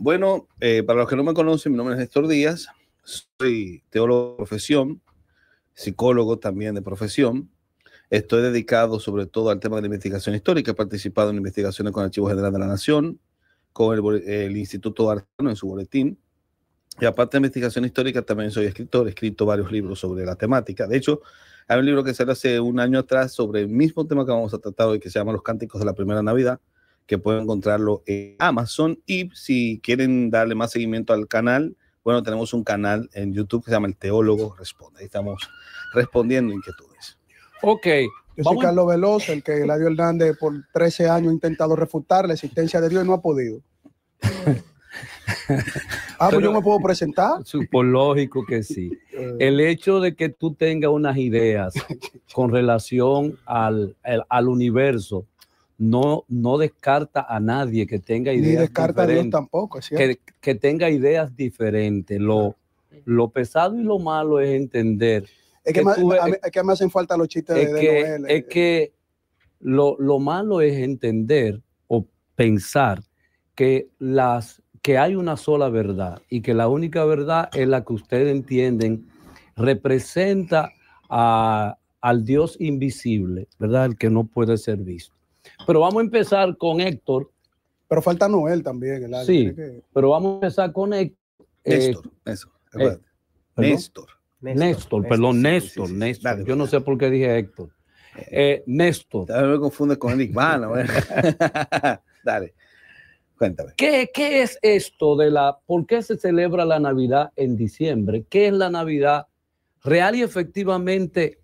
Bueno, para los que no me conocen, mi nombre es Néstor Díaz, soy teólogo de profesión, psicólogo también de profesión. Estoy dedicado sobre todo al tema de la investigación histórica. He participado en investigaciones con el Archivo General de la Nación, con el Instituto Artano en su boletín. Y aparte de investigación histórica, también soy escritor. He escrito varios libros sobre la temática. De hecho, hay un libro que salió hace un año atrás sobre el mismo tema que vamos a tratar hoy, que se llama Los Cánticos de la Primera Navidad, que pueden encontrarlo en Amazon. Y si quieren darle más seguimiento al canal, bueno, tenemos un canal en YouTube que se llama El Teólogo Responde. Ahí estamos respondiendo inquietudes. Ok. Yo soy Carlos Veloz, el que Eladio Hernández por 13 años ha intentado refutar la existencia de Dios y no ha podido. Pues yo me puedo presentar. Por lógico que sí. El hecho de que tú tengas unas ideas con relación al universo no descarta a nadie que tenga ideas diferentes. Ni descarta a Dios diferentes, tampoco, es cierto. que tenga ideas diferentes. Lo pesado y lo malo es entender. Es que me hacen falta los chistes de Noel. Es que lo malo es entender o pensar que hay una sola verdad y que la única verdad es la que ustedes entienden representa al Dios invisible, ¿verdad? El que no puede ser visto. Pero vamos a empezar con Héctor. Pero falta Noel también. Sí, pero vamos a empezar con Héctor. Néstor. Yo no sé por qué dije Héctor. Néstor. Tal vez me confunde con el hispano. Dale. Cuéntame. ¿Qué es esto por qué se celebra la Navidad en diciembre? ¿Qué es la Navidad? Real y efectivamente,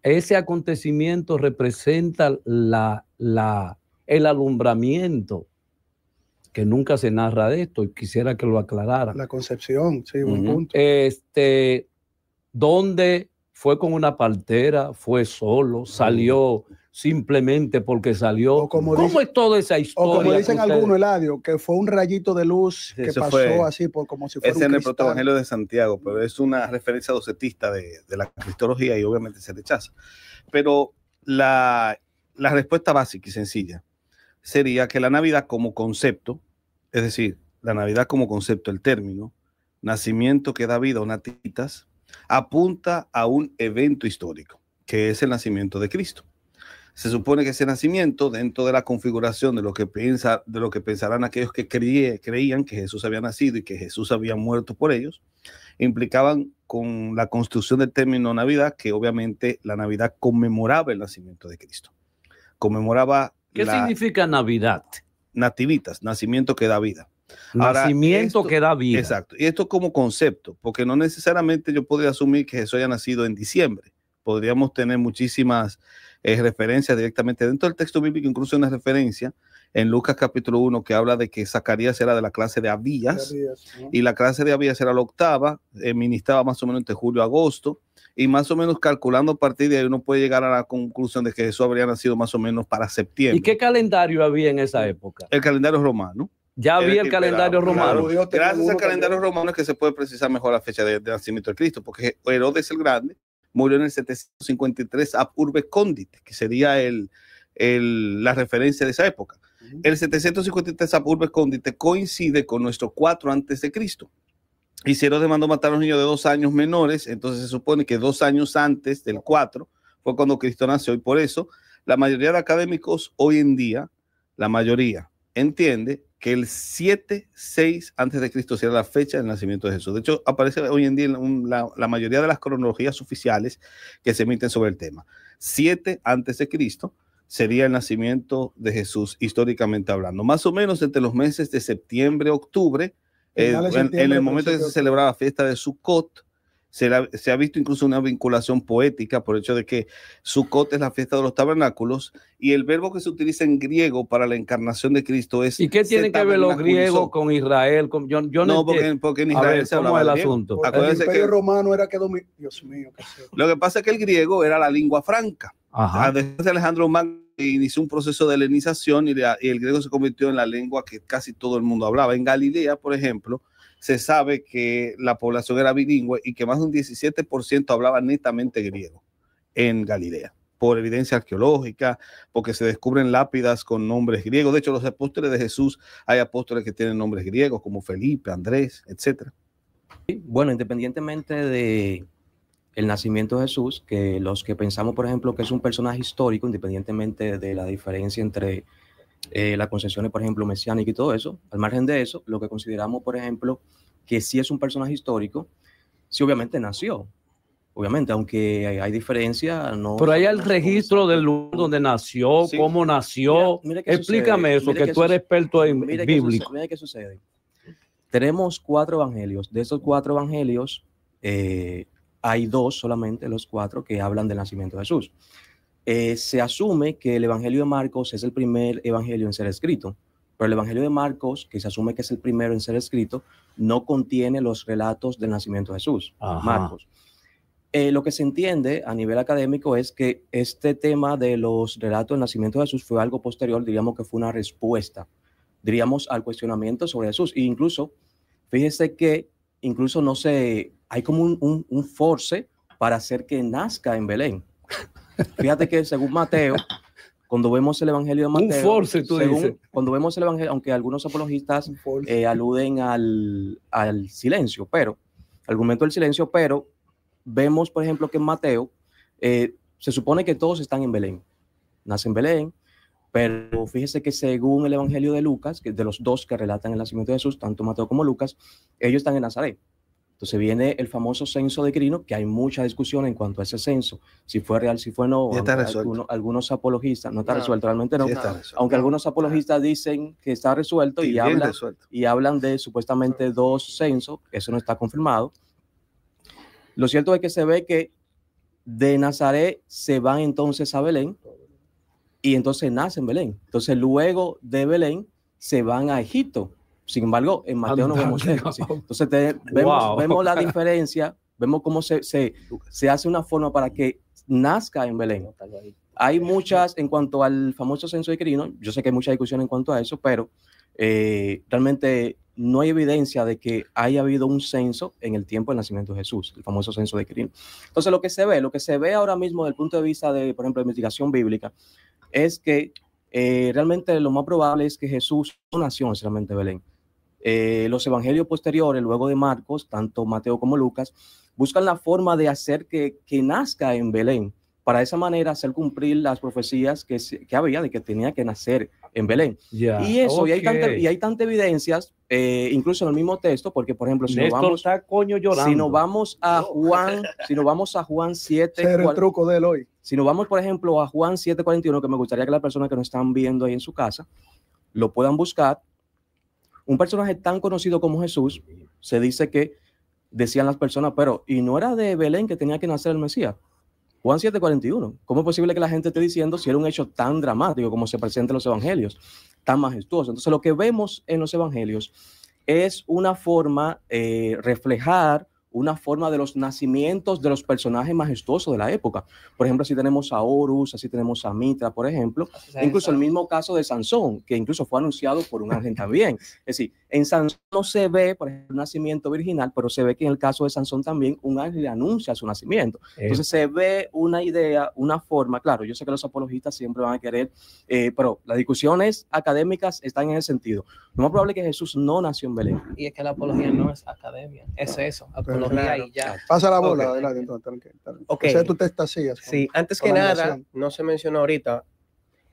ese acontecimiento representa el alumbramiento, que nunca se narra de esto, y quisiera que lo aclarara. La concepción, sí, buen punto. ¿Dónde fue con una partera? ¿Fue solo? ¿Salió simplemente porque salió? ¿Cómo es toda esa historia? O como dicen algunos, Eladio, que fue un rayito de luz que pasó así como si fuera un cristal. Es en el Protoevangelio de Santiago, pero es una referencia docetista de la cristología y obviamente se rechaza. Pero la respuesta básica y sencilla sería que la Navidad como concepto, es decir, la Navidad como concepto, el término, nacimiento que da vida o nativitas, apunta a un evento histórico, que es el nacimiento de Cristo. Se supone que ese nacimiento, dentro de la configuración de lo que pensarán aquellos que creían que Jesús había nacido y que Jesús había muerto por ellos, implicaban con la construcción del término Navidad, que obviamente la Navidad conmemoraba el nacimiento de Cristo. Conmemoraba. ¿Qué significa Navidad? Nativitas, nacimiento que da vida. Nacimiento que da vida. Exacto. Y esto como concepto, porque no necesariamente yo podría asumir que Jesús haya nacido en diciembre. Podríamos tener muchísimas referencias directamente dentro del texto bíblico, incluso una referencia en Lucas capítulo 1 que habla de que Zacarías era de la clase de Abías, ¿no? Y la clase de Abías era la octava, ministraba más o menos entre julio y agosto, y más o menos calculando a partir de ahí uno puede llegar a la conclusión de que Jesús habría nacido más o menos para septiembre. ¿Y qué calendario había en esa época? El calendario romano. Ya había el calendario romano. Claro, gracias al calendario romano es que se puede precisar mejor la fecha de nacimiento de Cristo, porque Herodes el Grande murió en el 753 ab urbe condit, que sería la referencia de esa época. El 753 ab urbe condit coincide con nuestro 4 antes de Cristo. Y si Herodes mandó matar a los niños de 2 años menores, entonces se supone que 2 años antes del 4 fue cuando Cristo nació. Y por eso la mayoría de académicos hoy en día, la mayoría, entiende que el 7-6 antes de Cristo será la fecha del nacimiento de Jesús. De hecho, aparece hoy en día en la mayoría de las cronologías oficiales que se emiten sobre el tema. 7 antes de Cristo sería el nacimiento de Jesús, históricamente hablando. Más o menos entre los meses de septiembre, octubre, en el momento que se celebraba la fiesta de Sukkot, se ha visto incluso una vinculación poética por el hecho de que Sukkot es la fiesta de los tabernáculos y el verbo que se utiliza en griego para la encarnación de Cristo es. ¿Y qué tiene que ver los griegos con Israel? Yo no porque en Israel se hablaba el asunto. El Imperio Romano era que Dios mío. Lo que pasa es que el griego era la lengua franca. Después de Alejandro Magno inició un proceso de helenización y el griego se convirtió en la lengua que casi todo el mundo hablaba. En Galilea, por ejemplo, se sabe que la población era bilingüe y que más de un 17% hablaba netamente griego en Galilea. por evidencia arqueológica, porque se descubren lápidas con nombres griegos. De hecho, los apóstoles de Jesús, hay apóstoles que tienen nombres griegos, como Felipe, Andrés, etcétera. Bueno, independientemente de el nacimiento de Jesús, que los que pensamos, por ejemplo, que es un personaje histórico, independientemente de la diferencia entre las concepciones, por ejemplo, mesiánicas y todo eso, al margen de eso, lo que consideramos, por ejemplo, que sí es un personaje histórico, sí obviamente nació, obviamente, aunque hay diferencia, no. Pero hay el registro del lugar donde nació, Sí. cómo nació. Mira qué Explícame sucede, eso, mira que tú eres experto en bíblico. Mira qué sucede. Tenemos 4 evangelios. De esos 4 evangelios, hay 2 solamente, los 4, que hablan del nacimiento de Jesús. Se asume que el evangelio de Marcos es el primer evangelio en ser escrito, pero el evangelio de Marcos, que se asume que es el primero en ser escrito, no contiene los relatos del nacimiento de Jesús. Ajá. Marcos. Lo que se entiende a nivel académico es que este tema de los relatos del nacimiento de Jesús fue algo posterior, diríamos que fue una respuesta, diríamos, al cuestionamiento sobre Jesús. E incluso, fíjese que incluso no sé, hay como un force para hacer que nazca en Belén. Fíjate que según Mateo, cuando vemos el evangelio de Mateo, Un force, tú dices. cuando vemos el evangelio, aunque algunos apologistas aluden al silencio, pero al argumento del silencio, pero vemos, por ejemplo, que en Mateo se supone que todos están en Belén, nace en Belén, pero fíjese que según el evangelio de Lucas, que de los 2 que relatan el nacimiento de Jesús, tanto Mateo como Lucas, ellos están en Nazaret. Entonces viene el famoso censo de Quirino, que hay mucha discusión en cuanto a ese censo, si fue real, si fue no. Algunos apologistas, no está resuelto, realmente no. Sí está resuelto. Aunque algunos apologistas dicen que está resuelto y hablan de supuestamente 2 censos, eso no está confirmado. Lo cierto es que se ve que de Nazaret se van entonces a Belén y entonces nace en Belén. Entonces luego de Belén se van a Egipto. Sin embargo, en Mateo no vemos eso. ¿Sí? Entonces vemos la diferencia, vemos cómo se hace una forma para que nazca en Belén. Hay muchas, en cuanto al famoso censo de Quirino, yo sé que hay mucha discusión en cuanto a eso, pero realmente no hay evidencia de que haya habido un censo en el tiempo del nacimiento de Jesús, el famoso censo de Quirino. Entonces lo que se ve ahora mismo desde el punto de vista de, por ejemplo, de investigación bíblica, es que realmente lo más probable es que Jesús no nació necesariamente en Belén. Los evangelios posteriores, luego de Marcos, tanto Mateo como Lucas, buscan la forma de hacer que nazca en Belén, para de esa manera hacer cumplir las profecías que había de que tenía que nacer en Belén. Y eso, okay. y hay tantas evidencias, incluso en el mismo texto, porque por ejemplo, si nos vamos a Juan 7, el truco de él hoy. Si nos vamos, por ejemplo, a Juan 7:41, que me gustaría que las personas que nos están viendo ahí en su casa lo puedan buscar. Un personaje tan conocido como Jesús, se dice que decían las personas, pero ¿y no era de Belén que tenía que nacer el Mesías? Juan 7:41. ¿Cómo es posible que la gente esté diciendo si era un hecho tan dramático como se presenta en los evangelios, tan majestuoso? Entonces lo que vemos en los evangelios es una forma, reflejar una forma de los nacimientos de los personajes majestuosos de la época. Por ejemplo, así tenemos a Horus, así tenemos a Mitra, por ejemplo. Incluso el mismo caso de Sansón, que incluso fue anunciado por un ángel también. Es decir, en Sansón no se ve, por ejemplo, un nacimiento virginal, pero se ve que en el caso de Sansón también un ángel anuncia su nacimiento. Entonces se ve una idea, una forma. Claro, yo sé que los apologistas siempre van a querer, pero las discusiones académicas están en ese sentido. Lo más probable es que Jesús no nació en Belén. Y es que la apología no es academia, es eso, apología claro. Y ya. Pasa la bola, adelante, entonces, tranquilo. Okay. O sea, tú te estasías. Sí, antes que nada, no se mencionó ahorita,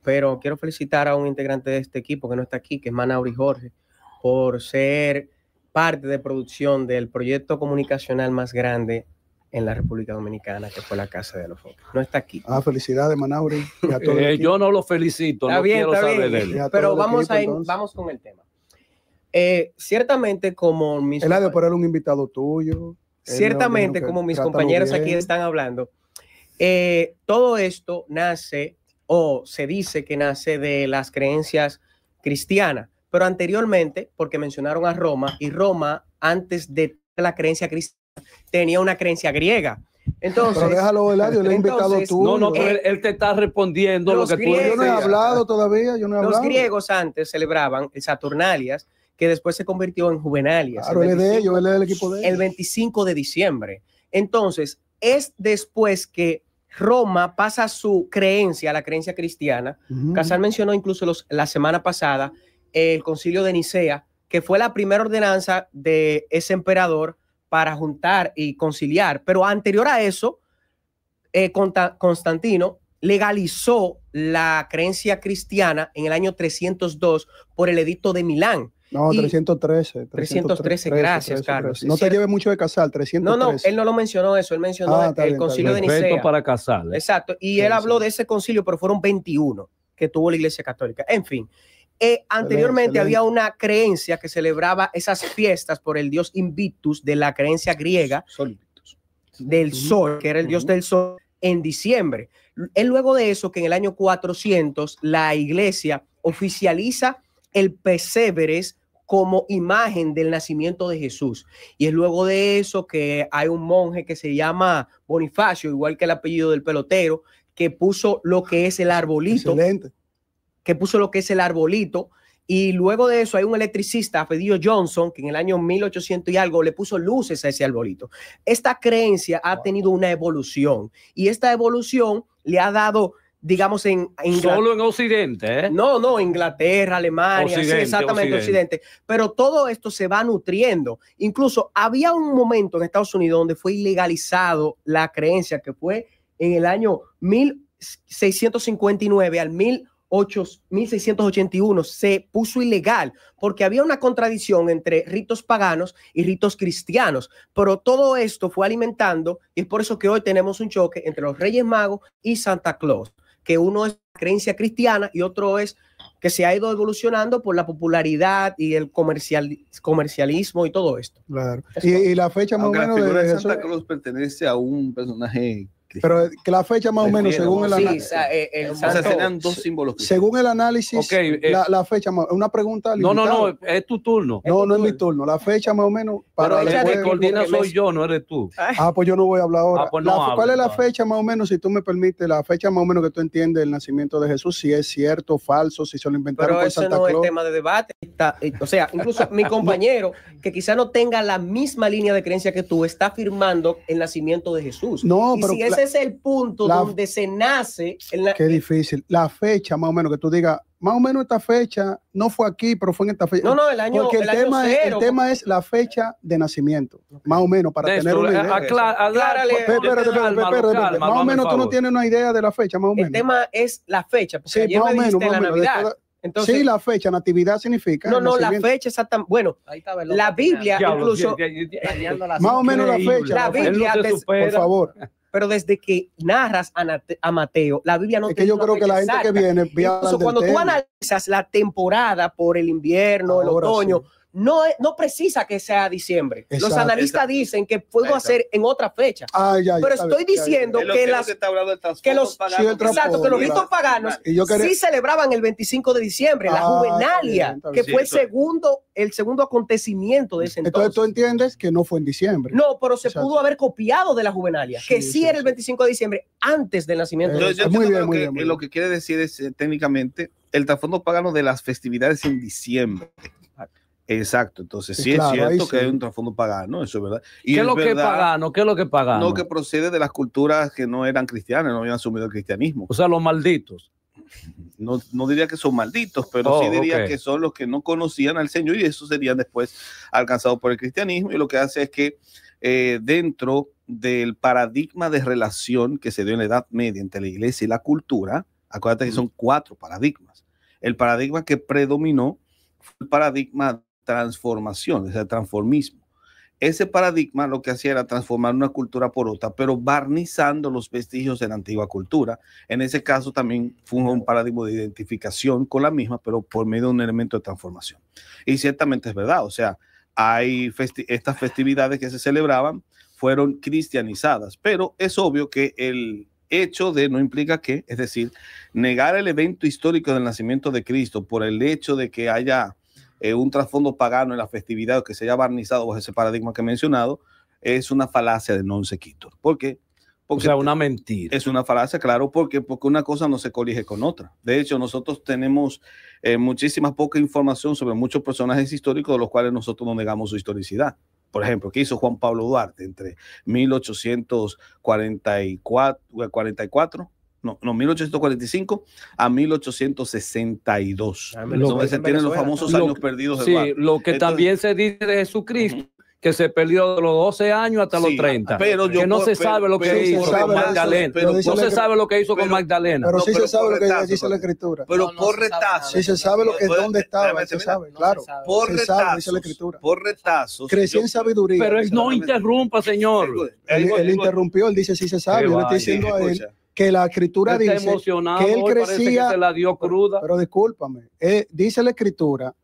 pero quiero felicitar a un integrante de este equipo que no está aquí, que es Manauri Jorge, por ser parte de producción del proyecto comunicacional más grande en la República Dominicana, que fue la Casa de los Foques. No está aquí. Felicidades, Manauri. Yo no lo felicito, no quiero saber de él. Pero vamos con el tema. Ciertamente, como mis... Él ha de poner un invitado tuyo. Ciertamente, como mis compañeros aquí están hablando, todo esto nace, o se dice que nace de las creencias cristianas, pero anteriormente, porque mencionaron a Roma, y Roma, antes de la creencia cristiana, tenía una creencia griega. Entonces, pero déjalo, Eladio, le he invitado tú. No, pero él te está respondiendo lo que tú Yo no he hablado todavía, Los griegos antes celebraban Saturnalias, que después se convirtió en Juvenalias. Claro, él es de ellos, él es del equipo de ellos. El 25 de diciembre. Entonces, es después que Roma pasa su creencia, la creencia cristiana. Casal mencionó incluso la semana pasada el concilio de Nicea, que fue la primera ordenanza de ese emperador para juntar y conciliar. Pero anterior a eso, Constantino legalizó la creencia cristiana en el año 302 por el edicto de Milán. No, 313. 313, gracias, Carlos. No te lleves mucho de Casal, 313. No, él no lo mencionó eso, él mencionó el concilio de Nicea. Para Casal. Exacto, y él habló de ese concilio, pero fueron 21 que tuvo la Iglesia Católica. En fin, anteriormente había una creencia que celebraba esas fiestas por el dios Invictus de la creencia griega del sol, que era el dios del sol, en diciembre. Luego de eso, que en el año 400 la Iglesia oficializa el pesebres como imagen del nacimiento de Jesús. Y es luego de eso que hay un monje que se llama Bonifacio, igual que el apellido del pelotero, que puso lo que es el arbolito. Excelente. Que puso lo que es el arbolito. Y luego de eso hay un electricista, apellido Johnson, que en el año 1800 y algo le puso luces a ese arbolito. Esta creencia ha tenido una evolución. Y esta evolución le ha dado, digamos, solo en Occidente, ¿eh? No, Inglaterra, Alemania, Occidente, sí, exactamente, Occidente. Pero todo esto se va nutriendo. Incluso había un momento en Estados Unidos donde fue ilegalizado la creencia, que fue en el año 1659 al 1681 se puso ilegal porque había una contradicción entre ritos paganos y ritos cristianos, pero todo esto fue alimentando y es por eso que hoy tenemos un choque entre los Reyes Magos y Santa Claus, que uno es creencia cristiana y otro es que se ha ido evolucionando por la popularidad y el comercialismo y todo esto. Claro. Y la fecha más o menos la figura de Santa Claus pertenece a un personaje pero que la fecha más o menos según el análisis. O sea, serían dos símbolos. Según el análisis, la fecha, una pregunta. No, es tu turno. No es mi turno. La fecha más o menos. Pero el que coordina soy yo, no eres tú. Pues yo no voy a hablar ahora. Pues ¿Cuál es la fecha más o menos, si tú me permites, la fecha más o menos que tú entiendes el nacimiento de Jesús? Si es cierto, falso, si se lo inventaron por Santa Claus. Pero eso no es tema de debate. O sea, incluso mi compañero, que quizá no tenga la misma línea de creencia que tú, está afirmando el nacimiento de Jesús. No, y pero si ese es el punto donde se nace. Qué difícil. La fecha, más o menos, que tú digas, más o menos esta fecha no fue aquí, pero fue en esta fecha. No, el año. Porque el tema es la fecha de nacimiento, más o menos, para tener una idea. Espérate. Más o menos tú no tienes una idea de la fecha, más o menos. El tema es la fecha, porque sí, más o menos, la Navidad. Entonces, sí, la fecha, natividad significa. No, la fecha exactamente. Bueno, la Biblia, incluso. Más o menos la fecha. La Biblia, por favor. Pero desde que narras a Mateo, la Biblia no es que yo creo que la gente que viene cuando tú analizas la temporada por el invierno, el otoño, no precisa que sea diciembre. Exacto, los analistas dicen que puedo hacer en otra fecha. Pero estoy diciendo que los ritos paganos sí celebraban el 25 de diciembre, la Juvenalia, que fue el segundo acontecimiento de ese entonces. Entonces tú entiendes que no fue en diciembre. No, pero se pudo haber copiado de la Juvenalia, que sí era el 25 de diciembre, antes del nacimiento de Jesús. Muy bien. Lo que quiere decir es técnicamente el trasfondo pagano de las festividades en diciembre. Exacto, entonces sí, claro, es cierto que hay un trasfondo pagano, eso es verdad. Y ¿Qué es lo que es pagano? ¿Qué es lo que es pagano? No, que procede de las culturas que no eran cristianas, no habían asumido el cristianismo. O sea, los malditos. No diría que son malditos, pero sí diría que son los que no conocían al Señor y esos serían después alcanzados por el cristianismo. Y lo que hace es que dentro del paradigma de relación que se dio en la Edad Media entre la iglesia y la cultura, acuérdate que son 4 paradigmas. El paradigma que predominó fue el paradigma transformación, es el transformismo. Ese paradigma lo que hacía era transformar una cultura por otra, pero barnizando los vestigios de la antigua cultura. En ese caso también fue un paradigma de identificación con la misma, pero por medio de un elemento de transformación. Y ciertamente es verdad, o sea, hay estas festividades que se celebraban fueron cristianizadas, pero es obvio que el hecho de no implica que, es decir, negar el evento histórico del nacimiento de Cristo por el hecho de que haya un trasfondo pagano en la festividad que se haya barnizado bajo ese paradigma que he mencionado, es una falacia de non sequitur. ¿Por qué? Porque o sea, una mentira. Es una falacia, claro, porque una cosa no se colige con otra. De hecho, nosotros tenemos muchísima poca información sobre muchos personajes históricos de los cuales nosotros no negamos su historicidad. Por ejemplo, ¿qué hizo Juan Pablo Duarte entre 1845 a 1862? Donde se tienen los famosos años perdidos de Duarte. Sí, lo que también se dice de Jesucristo, que se perdió de los 12 años hasta los 30. Pero que no se sabe lo que hizo con Magdalena. No se sabe lo que hizo con Magdalena. Pero sí se sabe lo que dice la Escritura. Pero por retazos. Sí se sabe dónde estaba, se sabe, claro. Por retazos. Creció en sabiduría. Pero no interrumpa, señor. Él interrumpió, él dice sí se sabe. Yo le estoy diciendo a él que la Escritura dice que él crecía. Que se la dio cruda. Pero discúlpame, dice la Escritura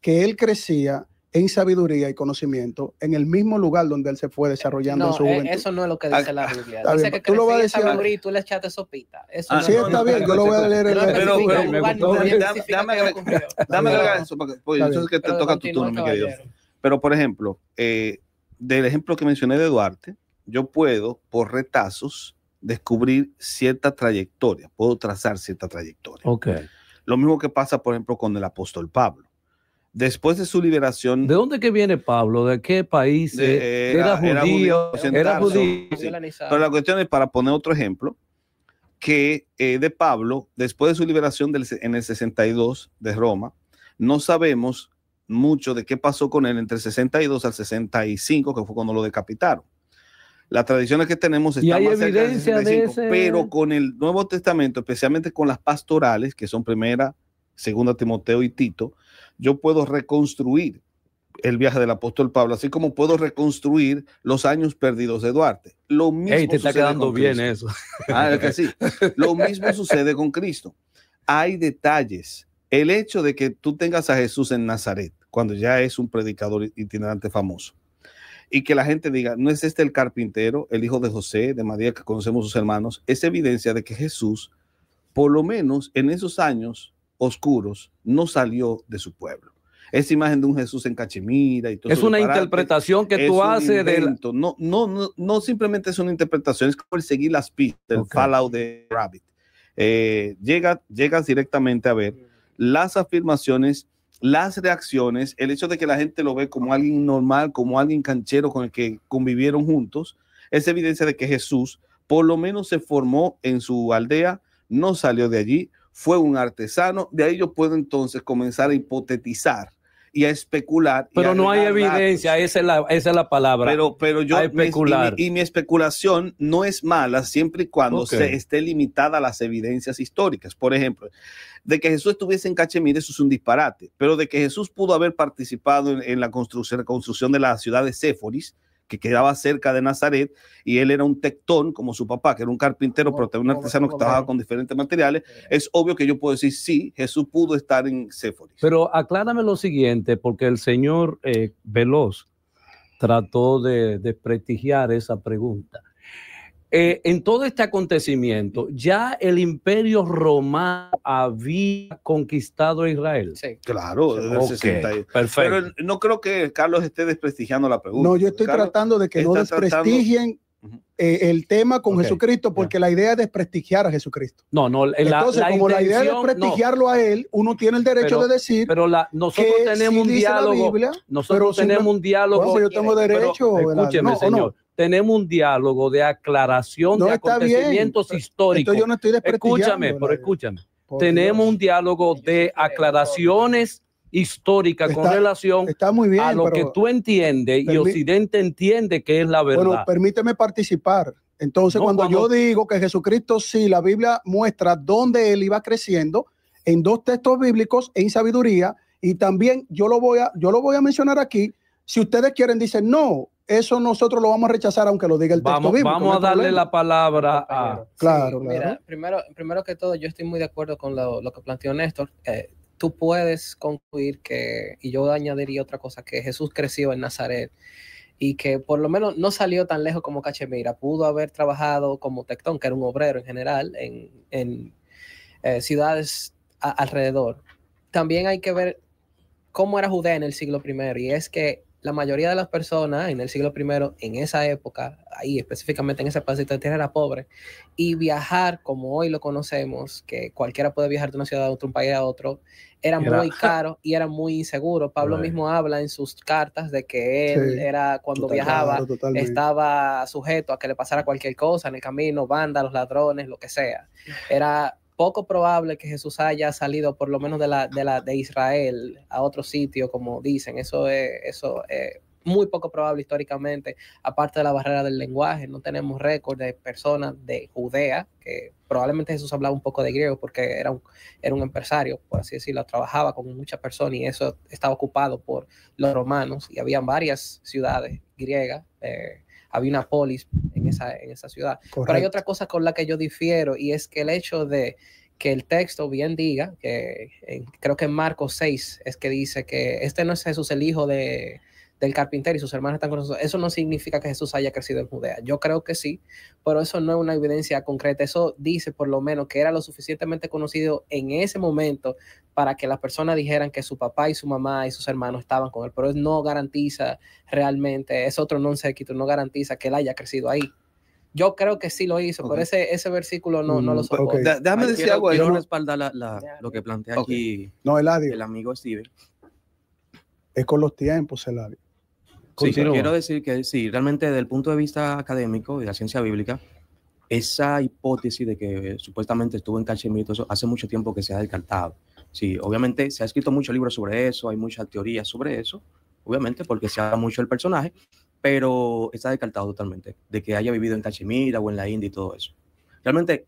que él crecía en sabiduría y conocimiento en el mismo lugar donde él se fue desarrollando en su juventud. Eso no es lo que dice la Biblia. Dice que tú lo vas a decir y tú le echaste sopita. Sí, está bien, yo lo voy a leer. Dame agregar eso, porque yo sé que te toca tu turno, mi querido. Pero, por ejemplo, del ejemplo que mencioné de Duarte, yo puedo, por retazos, descubrir cierta trayectoria, puedo trazar cierta trayectoria. Okay. Lo mismo que pasa, por ejemplo, con el apóstol Pablo. Después de su liberación... ¿De dónde que viene Pablo? ¿De qué país? ¿Era judío? Era judío. Sí. Pero la cuestión es, para poner otro ejemplo, que de Pablo, después de su liberación en el 62 de Roma, no sabemos mucho de qué pasó con él entre el 62 al 65, que fue cuando lo decapitaron. Las tradiciones que tenemos están hay más cerca del evidencia 65, de ese... pero con el Nuevo Testamento, especialmente con las pastorales, que son Primera, Segunda Timoteo y Tito, yo puedo reconstruir el viaje del apóstol Pablo, así como puedo reconstruir los años perdidos de Duarte. Lo mismo te está quedando bien eso. Es que sí. Lo mismo sucede con Cristo. Hay detalles. El hecho de que tú tengas a Jesús en Nazaret, cuando ya es un predicador itinerante famoso, y que la gente diga, ¿no es este el carpintero, el hijo de José, de María, que conocemos sus hermanos? Es evidencia de que Jesús, por lo menos en esos años oscuros, no salió de su pueblo. Esa imagen de un Jesús en Cachemira y todo es una interpretación que tú haces de... No simplemente es una interpretación, es como el seguir las pistas, el follow the rabbit. Llegas directamente a ver las afirmaciones, las reacciones, el hecho de que la gente lo ve como alguien normal, como alguien canchero con el que convivieron juntos, es evidencia de que Jesús por lo menos se formó en su aldea, no salió de allí, fue un artesano. De ahí yo puedo entonces comenzar a hipotetizar y a especular. Pero no hay evidencia, esa es la palabra. Pero yo, especular. Mi especulación no es mala siempre y cuando se esté limitada a las evidencias históricas. Por ejemplo, de que Jesús estuviese en Cachemira, eso es un disparate. Pero de que Jesús pudo haber participado en la construcción de la ciudad de Séforis, que quedaba cerca de Nazaret, y él era un tectón como su papá, que era un carpintero, pero también un artesano que trabajaba con diferentes materiales. Es obvio que yo puedo decir, sí, Jesús pudo estar en Séforis. Pero aclárame lo siguiente, porque el señor Veloz trató de desprestigiar esa pregunta. En todo este acontecimiento, ya el Imperio Romano había conquistado a Israel. Sí. Claro, desde el 60. Perfecto. Pero no creo que Carlos esté desprestigiando la pregunta. No, yo estoy tratando de que no desprestigien el tema con Jesucristo, porque la idea es desprestigiar a Jesucristo. Entonces, como la idea es desprestigiarlo a él, uno tiene el derecho de decir. Pero nosotros tenemos un diálogo. Nosotros tenemos un diálogo. Yo tengo derecho. Escúcheme, señor. Tenemos un diálogo de aclaración de acontecimientos históricos. Yo no estoy escúchame. Tenemos un diálogo de aclaraciones históricas con relación a lo que tú entiendes y Occidente entiende que es la verdad. Bueno, permíteme participar. Entonces, cuando yo digo que Jesucristo, sí, la Biblia muestra dónde él iba creciendo en dos textos bíblicos en sabiduría, y también yo lo voy a mencionar aquí. Si ustedes quieren, dicen no, eso nosotros lo vamos a rechazar aunque lo diga el texto bíblico. Vamos a darle la palabra a... Claro. Mira, primero que todo, yo estoy muy de acuerdo con lo que planteó Néstor. Tú puedes concluir que, y yo añadiría otra cosa, que Jesús creció en Nazaret y que por lo menos no salió tan lejos como Cachemira. Pudo haber trabajado como tectón, que era un obrero en general, en ciudades alrededor. También hay que ver cómo era Judea en el siglo I, y es que la mayoría de las personas en el siglo I, en esa época, ahí específicamente en ese pedacito de tierra, era pobre, y viajar como hoy lo conocemos, que cualquiera puede viajar de una ciudad a otra, un país a otro, era muy caro y era muy inseguro. Pablo mismo habla en sus cartas de que él era, cuando viajaba, estaba sujeto a que le pasara cualquier cosa en el camino, vándalos, ladrones, lo que sea. Era poco probable que Jesús haya salido por lo menos de Israel a otro sitio, como dicen. Eso es muy poco probable históricamente, aparte de la barrera del lenguaje. No tenemos récord de personas de Judea, que probablemente Jesús hablaba un poco de griego porque era un empresario, por así decirlo, trabajaba con muchas personas y eso estaba ocupado por los romanos, y había varias ciudades griegas, había una polis en esa ciudad. Correcto. Pero hay otra cosa con la que yo difiero, y es que el hecho de que el texto bien diga, que creo que en Marcos 6 es que dice que este no es Jesús el hijo del carpintero y sus hermanos están con nosotros, eso no significa que Jesús haya crecido en Judea. Yo creo que sí, pero eso no es una evidencia concreta. Eso dice por lo menos que era lo suficientemente conocido en ese momento para que las personas dijeran que su papá y su mamá y sus hermanos estaban con él, pero eso no garantiza realmente, es otro non sequitur, no garantiza que él haya crecido ahí. Yo creo que sí lo hizo, pero ese versículo no lo soporta. Déjame decir algo. Quiero respaldar lo que plantea aquí Eladio, el amigo Steven. Es con los tiempos, Eladio. Sí, quiero decir que sí, realmente desde el punto de vista académico y de la ciencia bíblica, esa hipótesis de que supuestamente estuvo en Cachemira, eso hace mucho tiempo que se ha descartado. Sí, obviamente se ha escrito muchos libros sobre eso, hay muchas teorías sobre eso, obviamente porque se habla mucho del personaje, pero está descartado totalmente de que haya vivido en Cachemira o en la India y todo eso. Realmente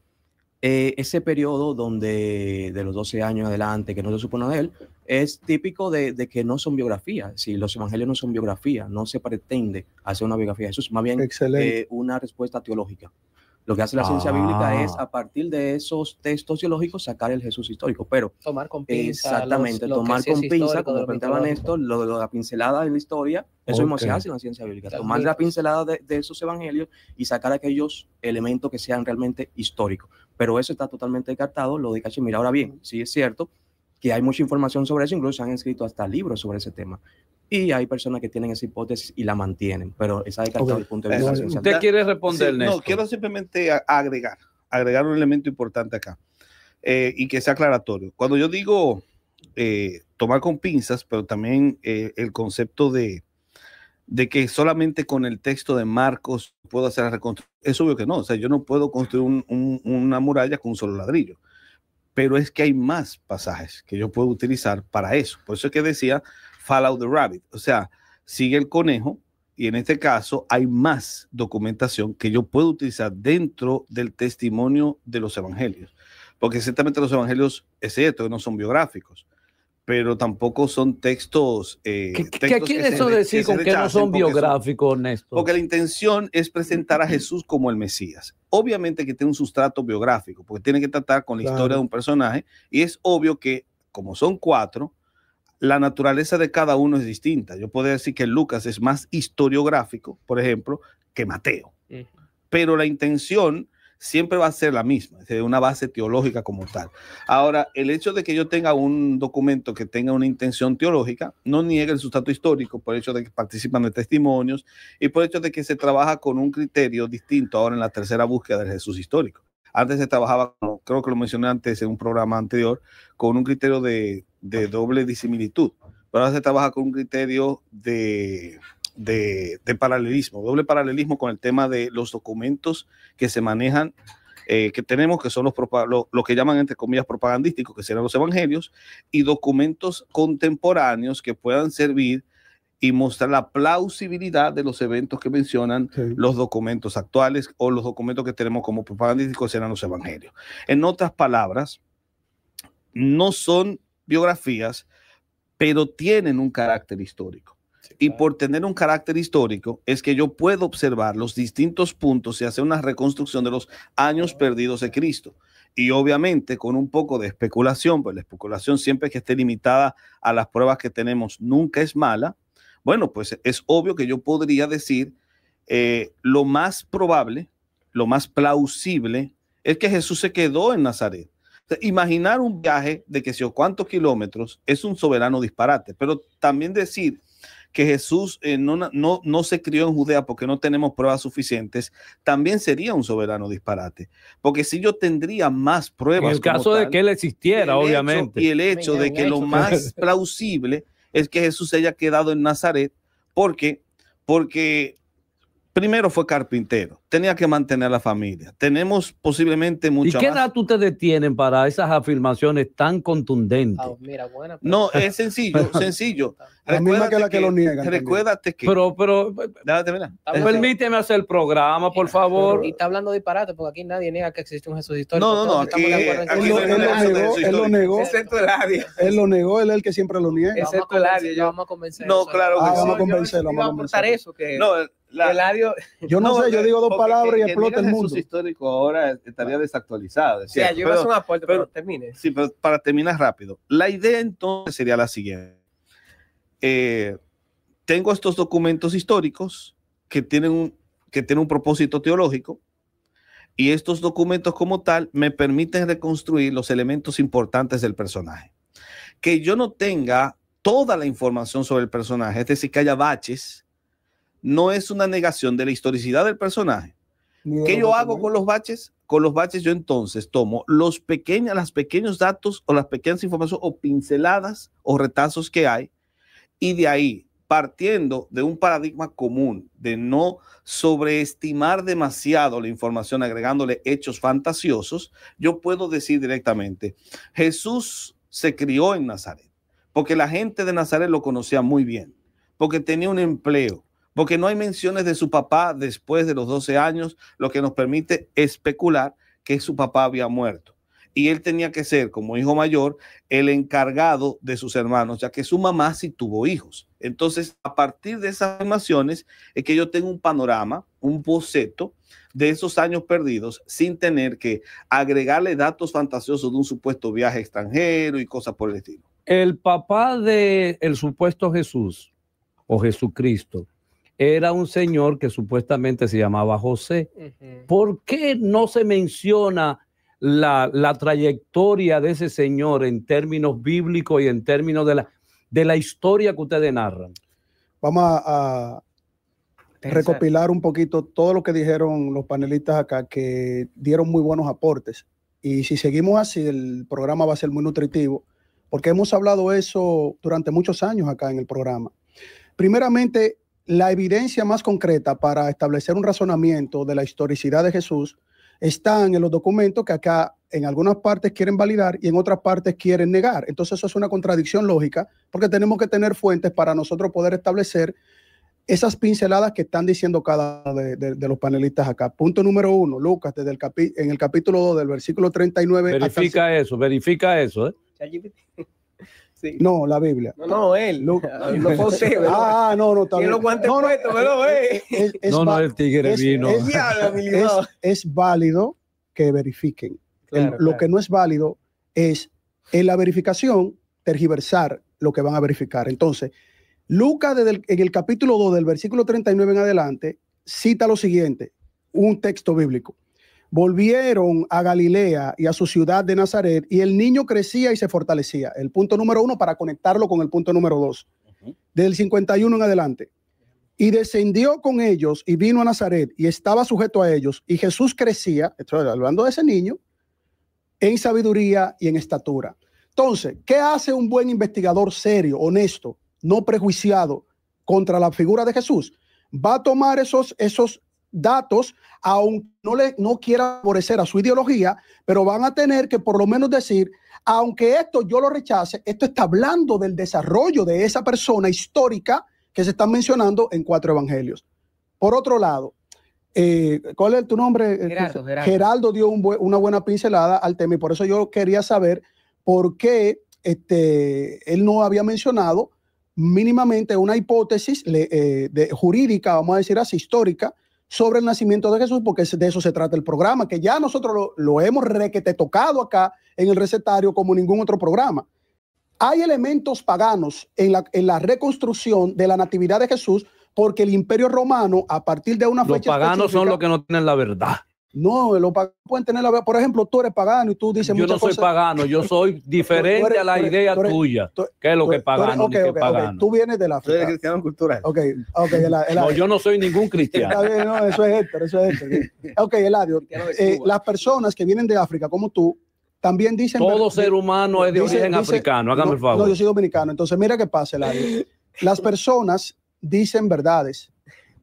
ese periodo donde de los 12 años adelante, que no se supone de él, es típico de que no son biografías. Si los evangelios no son biografías, no se pretende hacer una biografía. Eso es más bien una respuesta teológica. Lo que hace la ciencia bíblica es, a partir de esos textos teológicos, sacar el Jesús histórico. Pero tomar con pinza. Exactamente, tomar con pinza, como planteaba Néstor, lo de la pincelada en la historia, eso mismo se hace en la ciencia bíblica. Tomar la pincelada de esos evangelios y sacar aquellos elementos que sean realmente históricos. Pero eso está totalmente descartado, lo de Cachemira. Ahora bien, sí es cierto que hay mucha información sobre eso, incluso se han escrito hasta libros sobre ese tema. Y hay personas que tienen esa hipótesis y la mantienen, pero está descartado desde el punto de vista de la ciencia. ¿Usted quiere responder, sí, Néstor? No, quiero simplemente agregar un elemento importante acá y que sea aclaratorio. Cuando yo digo tomar con pinzas, pero también el concepto de que solamente con el texto de Marcos puedo hacer la reconstrucción, es obvio que no. O sea, yo no puedo construir una muralla con un solo ladrillo, pero es que hay más pasajes que yo puedo utilizar para eso. Por eso es que decía follow the rabbit, o sea, sigue el conejo, y en este caso hay más documentación que yo puedo utilizar dentro del testimonio de los evangelios, porque ciertamente los evangelios, es cierto que no son biográficos, pero tampoco son textos. ¿Qué quiere eso decir con que no son biográficos, Néstor? Porque la intención es presentar a Jesús como el Mesías. Obviamente que tiene un sustrato biográfico, porque tiene que tratar con la historia de un personaje, y es obvio que, como son 4, la naturaleza de cada uno es distinta. Yo puedo decir que Lucas es más historiográfico, por ejemplo, que Mateo. Pero la intención siempre va a ser la misma, es decir, una base teológica como tal. Ahora, el hecho de que yo tenga un documento que tenga una intención teológica no niega el sustrato histórico, por el hecho de que participan de testimonios y por el hecho de que se trabaja con un criterio distinto ahora en la tercera búsqueda del Jesús histórico. Antes se trabajaba, creo que lo mencioné antes en un programa anterior, con un criterio de doble disimilitud, pero ahora se trabaja con un criterio de paralelismo, doble paralelismo con el tema de los documentos que se manejan, que tenemos, que son lo que llaman entre comillas propagandísticos, que serán los evangelios, y documentos contemporáneos que puedan servir y mostrar la plausibilidad de los eventos que mencionan los documentos actuales, o los documentos que tenemos como propagandísticos serán los evangelios. En otras palabras, no son biografías, pero tienen un carácter histórico. Y por tener un carácter histórico es que yo puedo observar los distintos puntos y hacer una reconstrucción de los años perdidos de Cristo. Y obviamente con un poco de especulación, pues la especulación siempre que esté limitada a las pruebas que tenemos nunca es mala. Bueno, pues es obvio que yo podría decir lo más probable, lo más plausible es que Jesús se quedó en Nazaret. O sea, imaginar un viaje de que si o cuántos kilómetros es un soberano disparate, pero también decir que Jesús no se crió en Judea porque no tenemos pruebas suficientes, también sería un soberano disparate. Porque si yo tendría más pruebas. En el caso de que él existiera, obviamente. Y el hecho de que lo más plausible es que Jesús se haya quedado en Nazaret, porque primero fue carpintero, tenía que mantener a la familia. Tenemos posiblemente mucha. ¿Y qué edad ustedes tienen para esas afirmaciones tan contundentes? Mira, buena no, es sencillo. La misma que la que lo niegan. Recuérdate que. Pero Déjame permíteme hacer el programa, por favor. Y está hablando disparate, porque aquí nadie niega que existe un Jesús histórico. No, aquí él lo negó. Excepto Eladio. Él lo negó, él es el que siempre lo niega. Excepto Eladio. Vamos a convencer. No, claro que sí. Vamos a convencerlo. Vamos a aportar eso. Eladio. Yo no sé, yo digo dos palabras y explota el mundo. Jesús histórico ahora estaría desactualizado. O sea, yo iba a hacer un aporte, pero termine. Sí, pero para terminar rápido. La idea entonces sería la siguiente. Tengo estos documentos históricos que tienen un propósito teológico, y estos documentos como tal me permiten reconstruir los elementos importantes del personaje. Que yo no tenga toda la información sobre el personaje, es decir, que haya baches, no es una negación de la historicidad del personaje. ¿Qué yo hago con los baches? Con los baches yo entonces tomo los pequeños datos o las pequeñas informaciones o pinceladas o retazos que hay, y de ahí, partiendo de un paradigma común de no sobreestimar demasiado la información agregándole hechos fantasiosos, yo puedo decir directamente, Jesús se crió en Nazaret, porque la gente de Nazaret lo conocía muy bien, porque tenía un empleo, porque no hay menciones de su papá después de los 12 años, lo que nos permite especular que su papá había muerto. Y él tenía que ser, como hijo mayor, el encargado de sus hermanos, ya que su mamá sí tuvo hijos. Entonces, a partir de esas afirmaciones, es que yo tengo un panorama, un boceto de esos años perdidos, sin tener que agregarle datos fantasiosos de un supuesto viaje extranjero y cosas por el estilo. El papá del supuesto Jesús, o Jesucristo, era un señor que supuestamente se llamaba José. ¿Por qué no se menciona la trayectoria de ese señor en términos bíblicos y en términos de la historia que ustedes narran? Vamos a recopilar un poquito todo lo que dijeron los panelistas acá, que dieron muy buenos aportes. Y si seguimos así, el programa va a ser muy nutritivo, porque hemos hablado eso durante muchos años acá en el programa. Primeramente, la evidencia más concreta para establecer un razonamiento de la historicidad de Jesús están en los documentos que acá en algunas partes quieren validar y en otras partes quieren negar. Entonces eso es una contradicción lógica, porque tenemos que tener fuentes para nosotros poder establecer esas pinceladas que están diciendo cada de los panelistas acá. Punto número 1, Lucas, en el capítulo 2 del versículo 39. Verifica eso. Sí. No, la Biblia. No, él. No fue usted, ¿verdad? No, está bien. Los guantes puestos, ¿verdad? El tigre vino. Es válido que verifiquen. Claro, lo que no es válido es en la verificación tergiversar lo que van a verificar. Entonces, Lucas en el capítulo 2 del versículo 39 en adelante cita lo siguiente, un texto bíblico. Volvieron a Galilea y a su ciudad de Nazaret, y el niño crecía y se fortalecía. El punto número 1 para conectarlo con el punto número 2. Del 51 en adelante. Y descendió con ellos y vino a Nazaret y estaba sujeto a ellos. Y Jesús crecía, estoy hablando de ese niño, en sabiduría y en estatura. Entonces, ¿qué hace un buen investigador serio, honesto, no prejuiciado contra la figura de Jesús? Va a tomar esos datos, aunque no quiera favorecer a su ideología, pero van a tener que por lo menos decir, aunque esto yo lo rechace, esto está hablando del desarrollo de esa persona histórica que se están mencionando en 4 evangelios. Por otro lado, ¿cuál es tu nombre? Gerardo. Geraldo dio una buena pincelada al tema, y por eso yo quería saber por qué él no había mencionado mínimamente una hipótesis jurídica, vamos a decir así, histórica, sobre el nacimiento de Jesús, porque de eso se trata el programa, que ya nosotros lo hemos tocado acá en el recetario como ningún otro programa. Hay elementos paganos en la reconstrucción de la natividad de Jesús, porque el Imperio Romano, a partir de una fecha específica... Los paganos son los que no tienen la verdad. No, los paganos pueden tener la verdad. Por ejemplo, tú eres pagano y tú dices yo muchas no soy cosas. Pagano, yo soy diferente a la idea tuya. ¿Qué es lo que es pagano? Okay, pagano? Tú vienes del África. Tú eres cristiano cultural. No, yo no soy ningún cristiano. Está bien, no, eso es Héctor. Ok, Eladio, las personas que vienen de África como tú, también dicen... Todo ser humano es de origen africano, hágame el favor. No, yo soy dominicano. Entonces, mira qué pasa, Eladio. Las personas dicen verdades,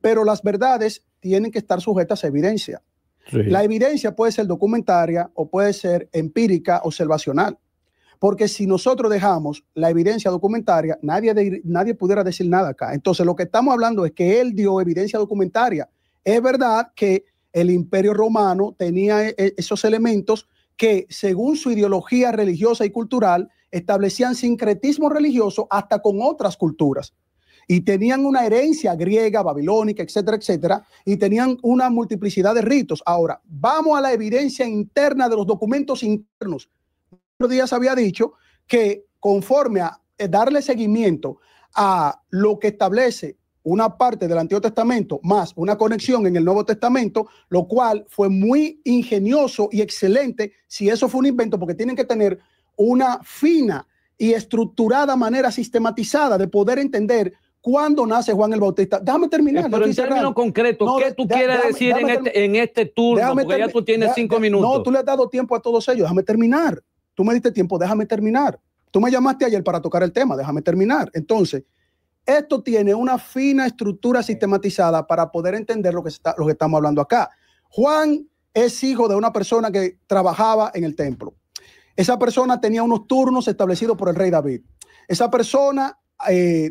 pero las verdades tienen que estar sujetas a evidencia. Sí. La evidencia puede ser documentaria o puede ser empírica, observacional. Porque si nosotros dejamos la evidencia documentaria, nadie pudiera decir nada acá. Entonces, lo que estamos hablando es que él dio evidencia documentaria. Es verdad que el Imperio Romano tenía esos elementos que, según su ideología religiosa y cultural, establecían sincretismo religioso hasta con otras culturas. Y tenían una herencia griega, babilónica, etcétera, etcétera, y tenían una multiplicidad de ritos. Ahora, vamos a la evidencia interna de los documentos internos. Otros días había dicho que conforme a darle seguimiento a lo que establece una parte del Antiguo Testamento más una conexión en el Nuevo Testamento, lo cual fue muy ingenioso y excelente si eso fue un invento, porque tienen que tener una fina y estructurada manera sistematizada de poder entender cuándo nace Juan el Bautista. Déjame terminar. Pero en términos concretos, ¿qué tú quieres decir en este turno? Porque ya tú tienes 5 minutos. No, tú le has dado tiempo a todos ellos. Déjame terminar. Tú me diste tiempo, déjame terminar. Tú me llamaste ayer para tocar el tema, déjame terminar. Entonces, esto tiene una fina estructura sistematizada para poder entender lo que estamos hablando acá. Juan es hijo de una persona que trabajaba en el templo. Esa persona tenía unos turnos establecidos por el rey David. Esa persona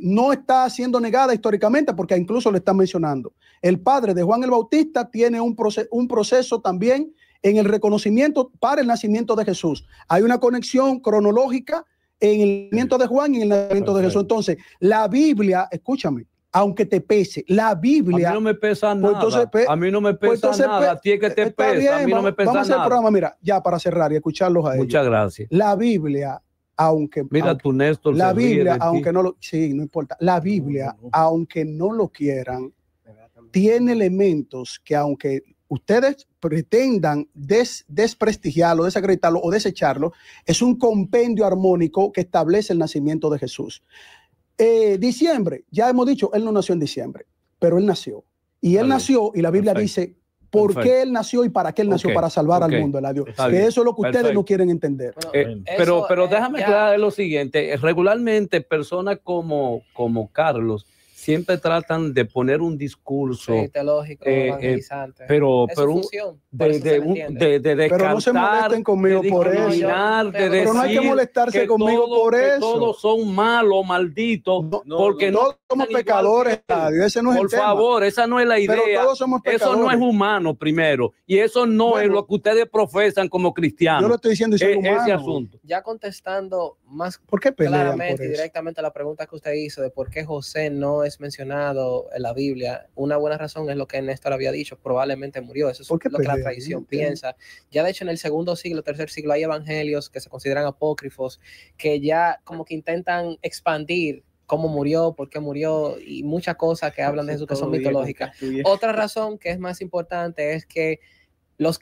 no está siendo negada históricamente porque incluso le están mencionando. El padre de Juan el Bautista tiene un proceso también en el reconocimiento para el nacimiento de Jesús. Hay una conexión cronológica en el nacimiento de Juan y en el nacimiento de Jesús. Entonces, la Biblia, escúchame, aunque te pese, la Biblia... A mí no me pesa nada. A mí no me pesa nada. A ti es que te pesa. Bien, a mí no me pesa nada. Vamos a hacer el programa, mira, ya para cerrar y escucharlos a ellos. Muchas gracias. La Biblia, aunque... Mira, tú, Néstor, la Biblia, aunque no lo... Sí, no importa. La Biblia, aunque no lo quieran, tiene elementos que aunque ustedes pretendan desprestigiarlo, desacreditarlo o desecharlo, es un compendio armónico que establece el nacimiento de Jesús. Diciembre, ya hemos dicho, él no nació en diciembre, pero él nació. Y él nació, y la Biblia dice por qué él nació y para qué él nació, para salvar al mundo, Eladio. Que eso es lo que ustedes no quieren entender. Pero déjame aclarar lo siguiente. Regularmente, personas como Carlos siempre tratan de poner un discurso teológico, evangelizante. Pero de descartar, pero no se molesten conmigo por eso. Pero no hay que molestarse conmigo por eso. Todos son malos, malditos, porque todos somos pecadores. Ese no es por el tema. Favor, esa no es la idea. Pero todos somos pecadores. Eso no es humano, primero, y eso no es lo que ustedes profesan como cristianos. Yo lo estoy diciendo, es humano. Ese asunto. Ya contestando más claramente y directamente la pregunta que usted hizo de por qué José no es mencionado en la Biblia, una buena razón es lo que Néstor había dicho, probablemente murió, eso es lo que la tradición piensa. Ya de hecho en el segundo siglo, tercer siglo hay evangelios que se consideran apócrifos, que ya como que intentan expandir cómo murió, por qué murió y muchas cosas que hablan de eso que son mitológicas. Otra razón que es más importante es que los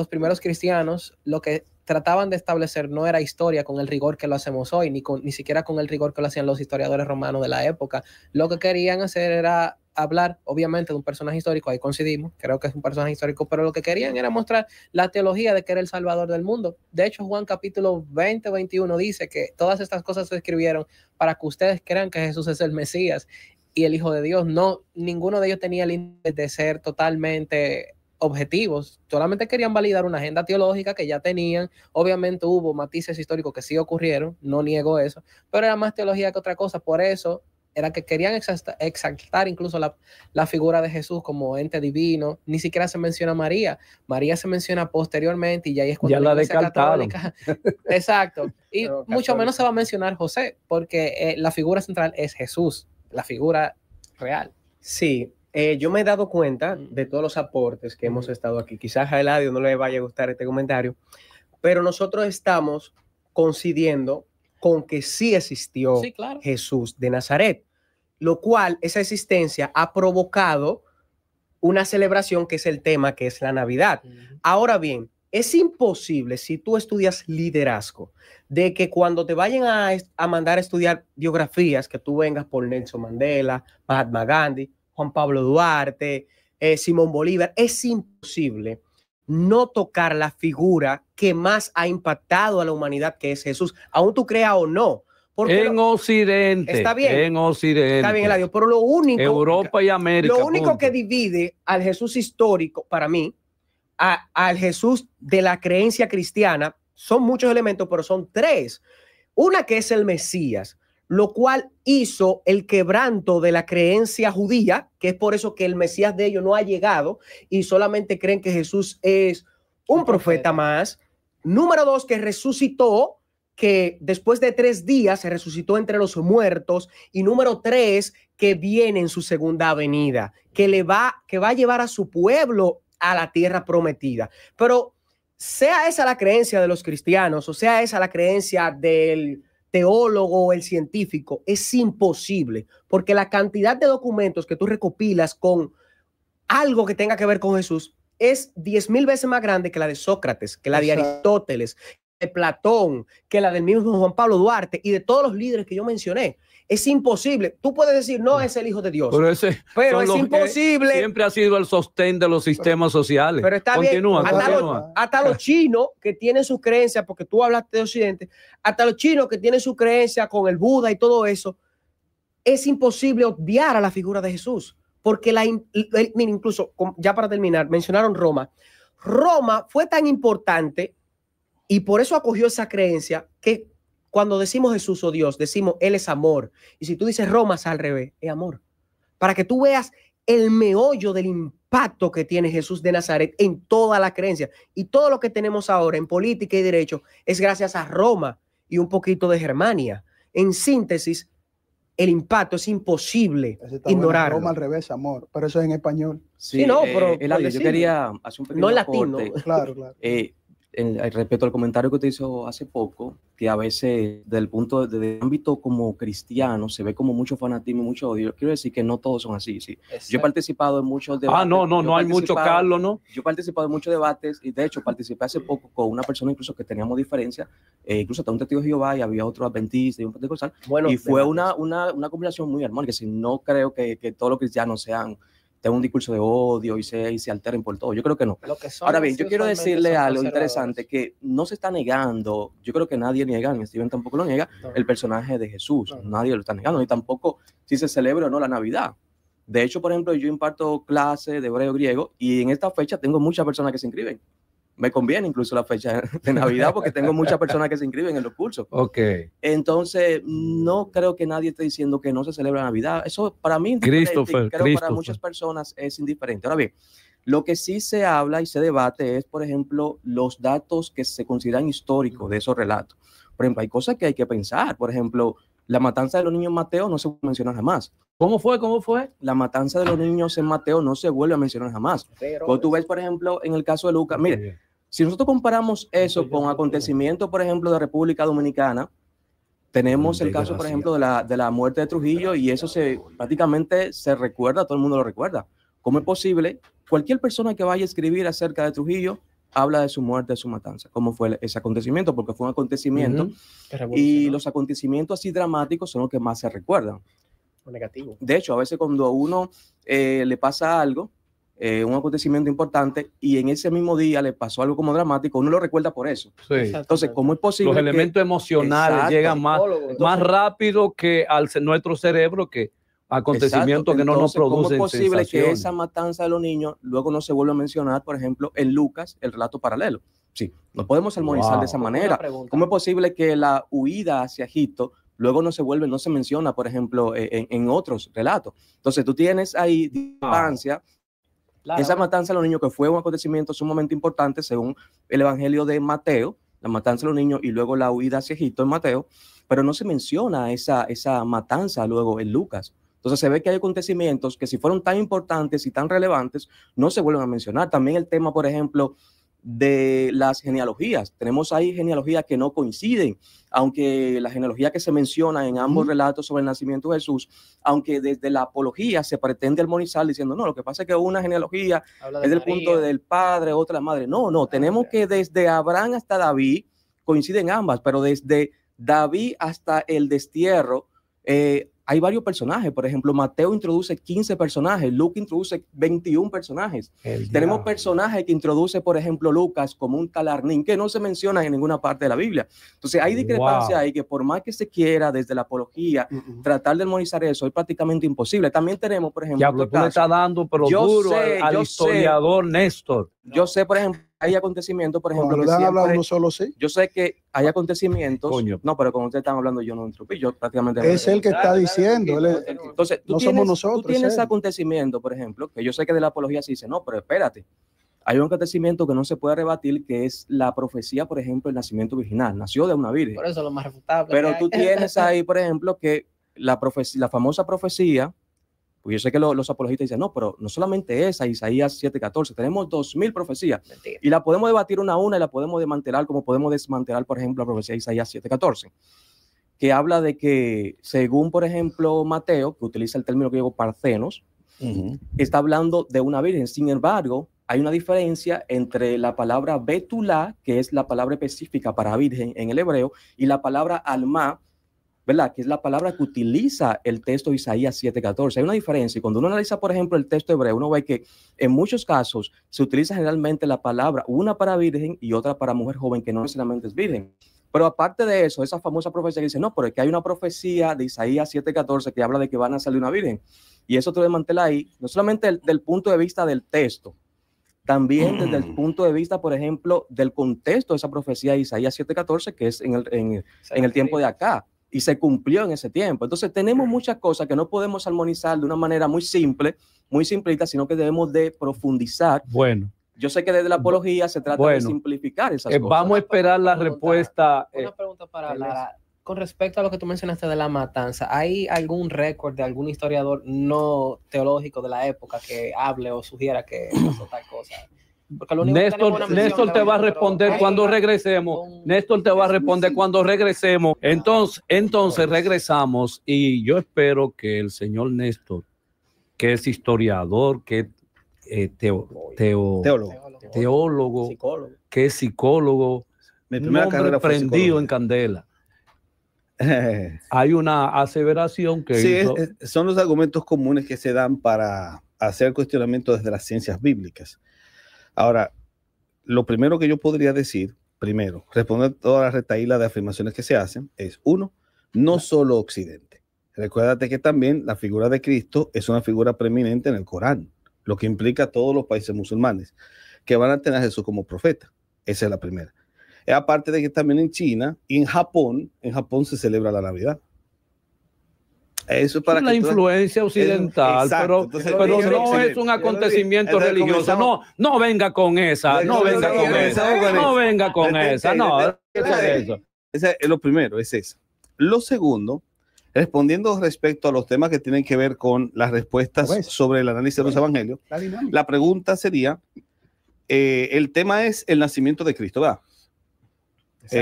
primeros cristianos, lo que trataban de establecer no era historia con el rigor que lo hacemos hoy, ni siquiera con el rigor que lo hacían los historiadores romanos de la época. Lo que querían hacer era hablar, obviamente, de un personaje histórico, ahí coincidimos, creo que es un personaje histórico, pero lo que querían era mostrar la teología de que era el Salvador del mundo. De hecho, Juan capítulo 20-21 dice que todas estas cosas se escribieron para que ustedes crean que Jesús es el Mesías y el Hijo de Dios. No, ninguno de ellos tenía el interés de ser totalmente objetivos, solamente querían validar una agenda teológica que ya tenían. Obviamente hubo matices históricos que sí ocurrieron, no niego eso, pero era más teología que otra cosa. Por eso era que querían exaltar incluso la figura de Jesús como ente divino. Ni siquiera se menciona a María. María se menciona posteriormente y ya ahí es cuando ya la Iglesia católica. Exacto. Y mucho menos se va a mencionar José, porque la figura central es Jesús, la figura real. Sí. Yo me he dado cuenta de todos los aportes que hemos estado aquí. Quizás a Eladio no le vaya a gustar este comentario, pero nosotros estamos coincidiendo con que sí existió Jesús de Nazaret, lo cual esa existencia ha provocado una celebración que es el tema, que es la Navidad. Ahora bien, es imposible, si tú estudias liderazgo, de que cuando te vayan a mandar a estudiar biografías, que tú vengas por Nelson Mandela, Mahatma Gandhi, Juan Pablo Duarte, Simón Bolívar, es imposible no tocar la figura que más ha impactado a la humanidad, que es Jesús, aún tú creas o no. Porque en Occidente. Está bien. En Occidente. Está bien, Eladio, pero lo único. Europa y América. Lo único que divide al Jesús histórico, para mí, al Jesús de la creencia cristiana, son muchos elementos, pero son tres. Una que es el Mesías, lo cual hizo el quebranto de la creencia judía, que es por eso que el Mesías de ellos no ha llegado y solamente creen que Jesús es un profeta más. Número dos, que resucitó, que después de 3 días se resucitó entre los muertos. Y número 3, que viene en su segunda venida, que va a llevar a su pueblo a la tierra prometida. Pero sea esa la creencia de los cristianos o sea esa la creencia del teólogo o el científico, es imposible, porque la cantidad de documentos que tú recopilas con algo que tenga que ver con Jesús es 10,000 veces más grande que la de Sócrates, que la de Aristóteles, de Platón, que la del mismo Juan Pablo Duarte y de todos los líderes que yo mencioné. Es imposible. Tú puedes decir, no, es el Hijo de Dios. Pero es imposible. Siempre ha sido el sostén de los sistemas sociales. Pero está continúa, bien. Hasta los chinos que tienen su creencia, porque tú hablaste de Occidente, hasta los chinos que tienen su creencia con el Buda y todo eso, es imposible odiar a la figura de Jesús. Porque mira, incluso, ya para terminar, mencionaron Roma. Roma fue tan importante y por eso acogió esa creencia que cuando decimos Jesús o Dios, decimos Él es amor. Y si tú dices Roma, es al revés, es amor. Para que tú veas el meollo del impacto que tiene Jesús de Nazaret en toda la creencia. Y todo lo que tenemos ahora en política y derecho es gracias a Roma y un poquito de Germania. En síntesis, el impacto es imposible ignorarlo. Roma al revés, amor. Pero eso es en español. Sí, no, pero yo quería hacer un pequeño latino. Claro, claro. Respecto al comentario que te hizo hace poco, que a veces del ámbito como cristiano se ve como mucho fanatismo y mucho odio. Quiero decir que no todos son así. Sí. Yo he participado en muchos debates. No hay mucho, Carlos, ¿no? Yo he participado en muchos debates y de hecho participé hace poco con una persona incluso que teníamos diferencias, incluso hasta un testigo de Jehová y había otro adventista y un pentecostal. Bueno, y fue una combinación muy armónica. Si no creo que todos los cristianos tengan un discurso de odio y se alteren por todo. Yo creo que no. Ahora bien, yo quiero decirle algo interesante que no se está negando, yo creo que nadie niega, ni Steven tampoco lo niega, el personaje de Jesús. Nadie lo está negando, ni tampoco si se celebra o no la Navidad. De hecho, por ejemplo, yo imparto clases de hebreo griego y en esta fecha tengo muchas personas que se inscriben. Me conviene incluso la fecha de Navidad porque tengo muchas personas que se inscriben en los cursos. Ok. Entonces, no creo que nadie esté diciendo que no se celebra Navidad. Eso para mí, para muchas personas es indiferente. Ahora bien, lo que sí se habla y se debate es, por ejemplo, los datos que se consideran históricos de esos relatos. Por ejemplo, hay cosas que hay que pensar. Por ejemplo, la matanza de los niños en Mateo no se menciona jamás. ¿Cómo fue? La matanza de los niños en Mateo no se vuelve a mencionar jamás. Cuando tú ves, por ejemplo, en el caso de Lucas, mire, si nosotros comparamos eso con acontecimientos, por ejemplo, de República Dominicana, tenemos el caso, por ejemplo, de la muerte de Trujillo y eso prácticamente se recuerda, todo el mundo lo recuerda. ¿Cómo es posible? Cualquier persona que vaya a escribir acerca de Trujillo habla de su muerte, de su matanza. ¿Cómo fue ese acontecimiento? Porque fue un acontecimiento y los acontecimientos así dramáticos son los que más se recuerdan. Negativo. De hecho, a veces cuando a uno le pasa algo, un acontecimiento importante y en ese mismo día le pasó algo como dramático, uno lo recuerda por eso. Sí. Entonces, ¿cómo es posible los elementos emocionales llegan más rápido que nuestro cerebro que acontecimientos que no nos producen ¿cómo es posible sensaciones? Que esa matanza de los niños luego no se vuelva a mencionar, por ejemplo, en Lucas, el relato paralelo? Sí, no podemos armonizar de esa manera. ¿Cómo es posible que la huida hacia Egipto luego no se menciona, por ejemplo, en otros relatos? Entonces, tú tienes ahí discrepancia. Esa matanza de los niños, que fue un acontecimiento sumamente importante según el Evangelio de Mateo, la matanza de los niños y luego la huida hacia Egipto en Mateo, pero no se menciona esa matanza luego en Lucas. Entonces se ve que hay acontecimientos que si fueron tan importantes y tan relevantes, no se vuelven a mencionar. También el tema, por ejemplo, de las genealogías. Tenemos ahí genealogías que no coinciden, aunque la genealogía que se menciona en ambos relatos sobre el nacimiento de Jesús, aunque desde la apología se pretende armonizar diciendo, no, lo que pasa es que una genealogía es del punto del padre, otra la madre. No, tenemos que desde Abraham hasta David coinciden ambas, pero desde David hasta el destierro, hay varios personajes. Por ejemplo, Mateo introduce 15 personajes, Lucas introduce 21 personajes. Tenemos personajes que introduce, por ejemplo, Lucas como un talarnín, que no se menciona en ninguna parte de la Biblia. Entonces hay discrepancia ahí que por más que se quiera desde la apología tratar de armonizar eso, es prácticamente imposible. También tenemos, por ejemplo, tú le estás dando pero duro al historiador Néstor. Yo sé, por ejemplo, hay acontecimientos, por ejemplo, que siempre, solo, ¿sí? Yo sé que hay acontecimientos. Coño. No, pero como ustedes están hablando, yo no interrumpí. Yo prácticamente. Es el que está diciendo. Entonces, tú tienes acontecimiento, por ejemplo, que yo sé que de la apología se dice, no, pero espérate. Hay un acontecimiento que no se puede rebatir, que es la profecía, por ejemplo, el nacimiento virginal. Nació de una virgen. Por eso es lo más refutable. Pero tú tienes ahí, por ejemplo, que la famosa profecía. Pues yo sé que los apologistas dicen, no, pero no solamente esa, Isaías 7:14, tenemos 2000 profecías. Mentira. Y la podemos debatir una a una y la podemos desmantelar, como podemos desmantelar, por ejemplo, la profecía de Isaías 7:14, que habla de que, según, por ejemplo, Mateo, que utiliza el término griego parthenos, está hablando de una virgen. Sin embargo, hay una diferencia entre la palabra betulá, que es la palabra específica para virgen en el hebreo, y la palabra alma, ¿verdad? Que es la palabra que utiliza el texto de Isaías 7:14. Hay una diferencia y cuando uno analiza, por ejemplo, el texto hebreo, uno ve que en muchos casos se utiliza generalmente la palabra, una para virgen y otra para mujer joven que no necesariamente es virgen. Pero aparte de eso, esa famosa profecía que dice, no, pero es que hay una profecía de Isaías 7:14 que habla de que van a salir una virgen. Y eso tú desmantelas ahí, no solamente del punto de vista del texto, también desde el punto de vista, por ejemplo, del contexto de esa profecía de Isaías 7:14, que es en el tiempo de acá. Y se cumplió en ese tiempo. Entonces tenemos muchas cosas que no podemos armonizar de una manera muy simple, muy simplista, sino que debemos de profundizar. Bueno. Yo sé que desde la apología se trata de simplificar esas cosas. Vamos a esperar la respuesta. Una pregunta para Lara. Con respecto a lo que tú mencionaste de la matanza, ¿hay algún récord de algún historiador no teológico de la época que hable o sugiera que pasó tal cosa? Néstor te va a responder cuando regresemos. Néstor te va a responder cuando regresemos. Entonces regresamos y yo espero que el señor Néstor, que es historiador, que es teólogo, que es psicólogo, un hombre prendido en candela. Hay una aseveración que hizo. Son los argumentos comunes que se dan para hacer cuestionamiento desde las ciencias bíblicas. Ahora, lo primero que yo podría decir, responder toda la retahíla de afirmaciones que se hacen, es uno, no solo Occidente. Recuérdate que también la figura de Cristo es una figura preeminente en el Corán, lo que implica a todos los países musulmanes que van a tener a Jesús como profeta. Esa es la primera. Aparte de que también en China y en Japón se celebra la Navidad. Eso es para la influencia occidental, pero no es un acontecimiento religioso. No venga con esa, no venga con esa. Ese es lo primero, es eso. Lo segundo, respondiendo respecto a los temas que tienen que ver con las respuestas sobre el análisis de los evangelios, la pregunta sería, el tema es el nacimiento de Cristo, ¿verdad?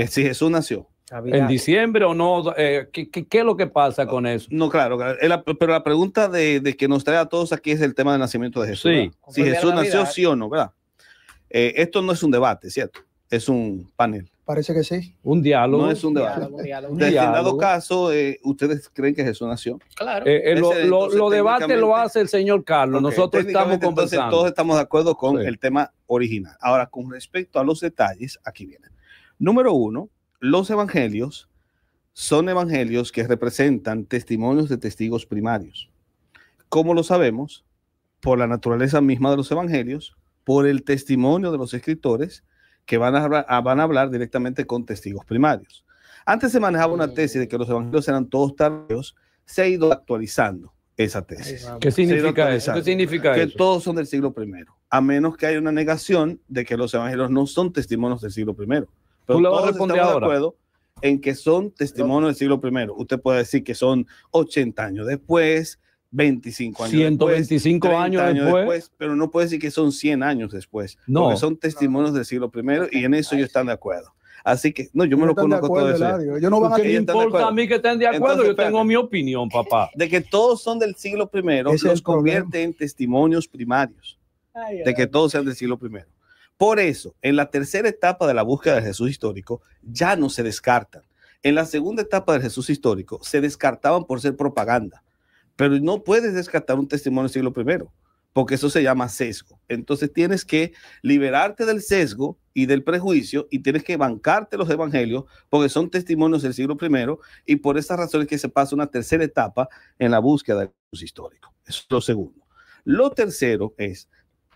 Si Jesús nació. ¿En diciembre o no? ¿Qué es lo que pasa con eso? No, claro, pero la pregunta de que nos trae a todos aquí es el tema del nacimiento de Jesús. Sí. Si Jesús nació, sí o no, ¿verdad? Esto no es un debate, ¿cierto? Es un panel. Parece que sí. Un diálogo. No es un debate. En dado caso, ¿ustedes creen que Jesús nació? Claro. Los debates lo hace el señor Carlos. Nosotros estamos conversando. Entonces, todos estamos de acuerdo con el tema original. Ahora, con respecto a los detalles, aquí vienen. Número uno, los evangelios son evangelios que representan testimonios de testigos primarios. ¿Cómo lo sabemos? Por la naturaleza misma de los evangelios, por el testimonio de los escritores que van a hablar directamente con testigos primarios. Antes se manejaba una tesis de que los evangelios eran todos tardíos, se ha ido actualizando esa tesis. ¿Qué significa eso? Que todos son del siglo I, a menos que haya una negación de que los evangelios no son testimonios del siglo I. Pero tú le vas a responder ahora. De acuerdo en que son testimonios del siglo I. Usted puede decir que son 80 años después, 25 años 125 después, años después. pero no puede decir que son 100 años después, no. Porque son testimonios del siglo I y en eso ellos están de acuerdo. Así que, no, yo me lo conozco todo eso. Ellos no van a ¿Qué importa a mí que estén de acuerdo? Entonces, yo tengo mi opinión, papá. De que todos son del siglo I, los convierte en testimonios primarios. De que todos sean del siglo I. Por eso, en la tercera etapa de la búsqueda del Jesús histórico, ya no se descartan. En la segunda etapa del Jesús histórico, se descartaban por ser propaganda. Pero no puedes descartar un testimonio del siglo I, porque eso se llama sesgo. Entonces tienes que liberarte del sesgo y del prejuicio y tienes que bancarte los evangelios porque son testimonios del siglo I y por esa razón es que se pasa una tercera etapa en la búsqueda del Jesús histórico. Eso es lo segundo. Lo tercero es,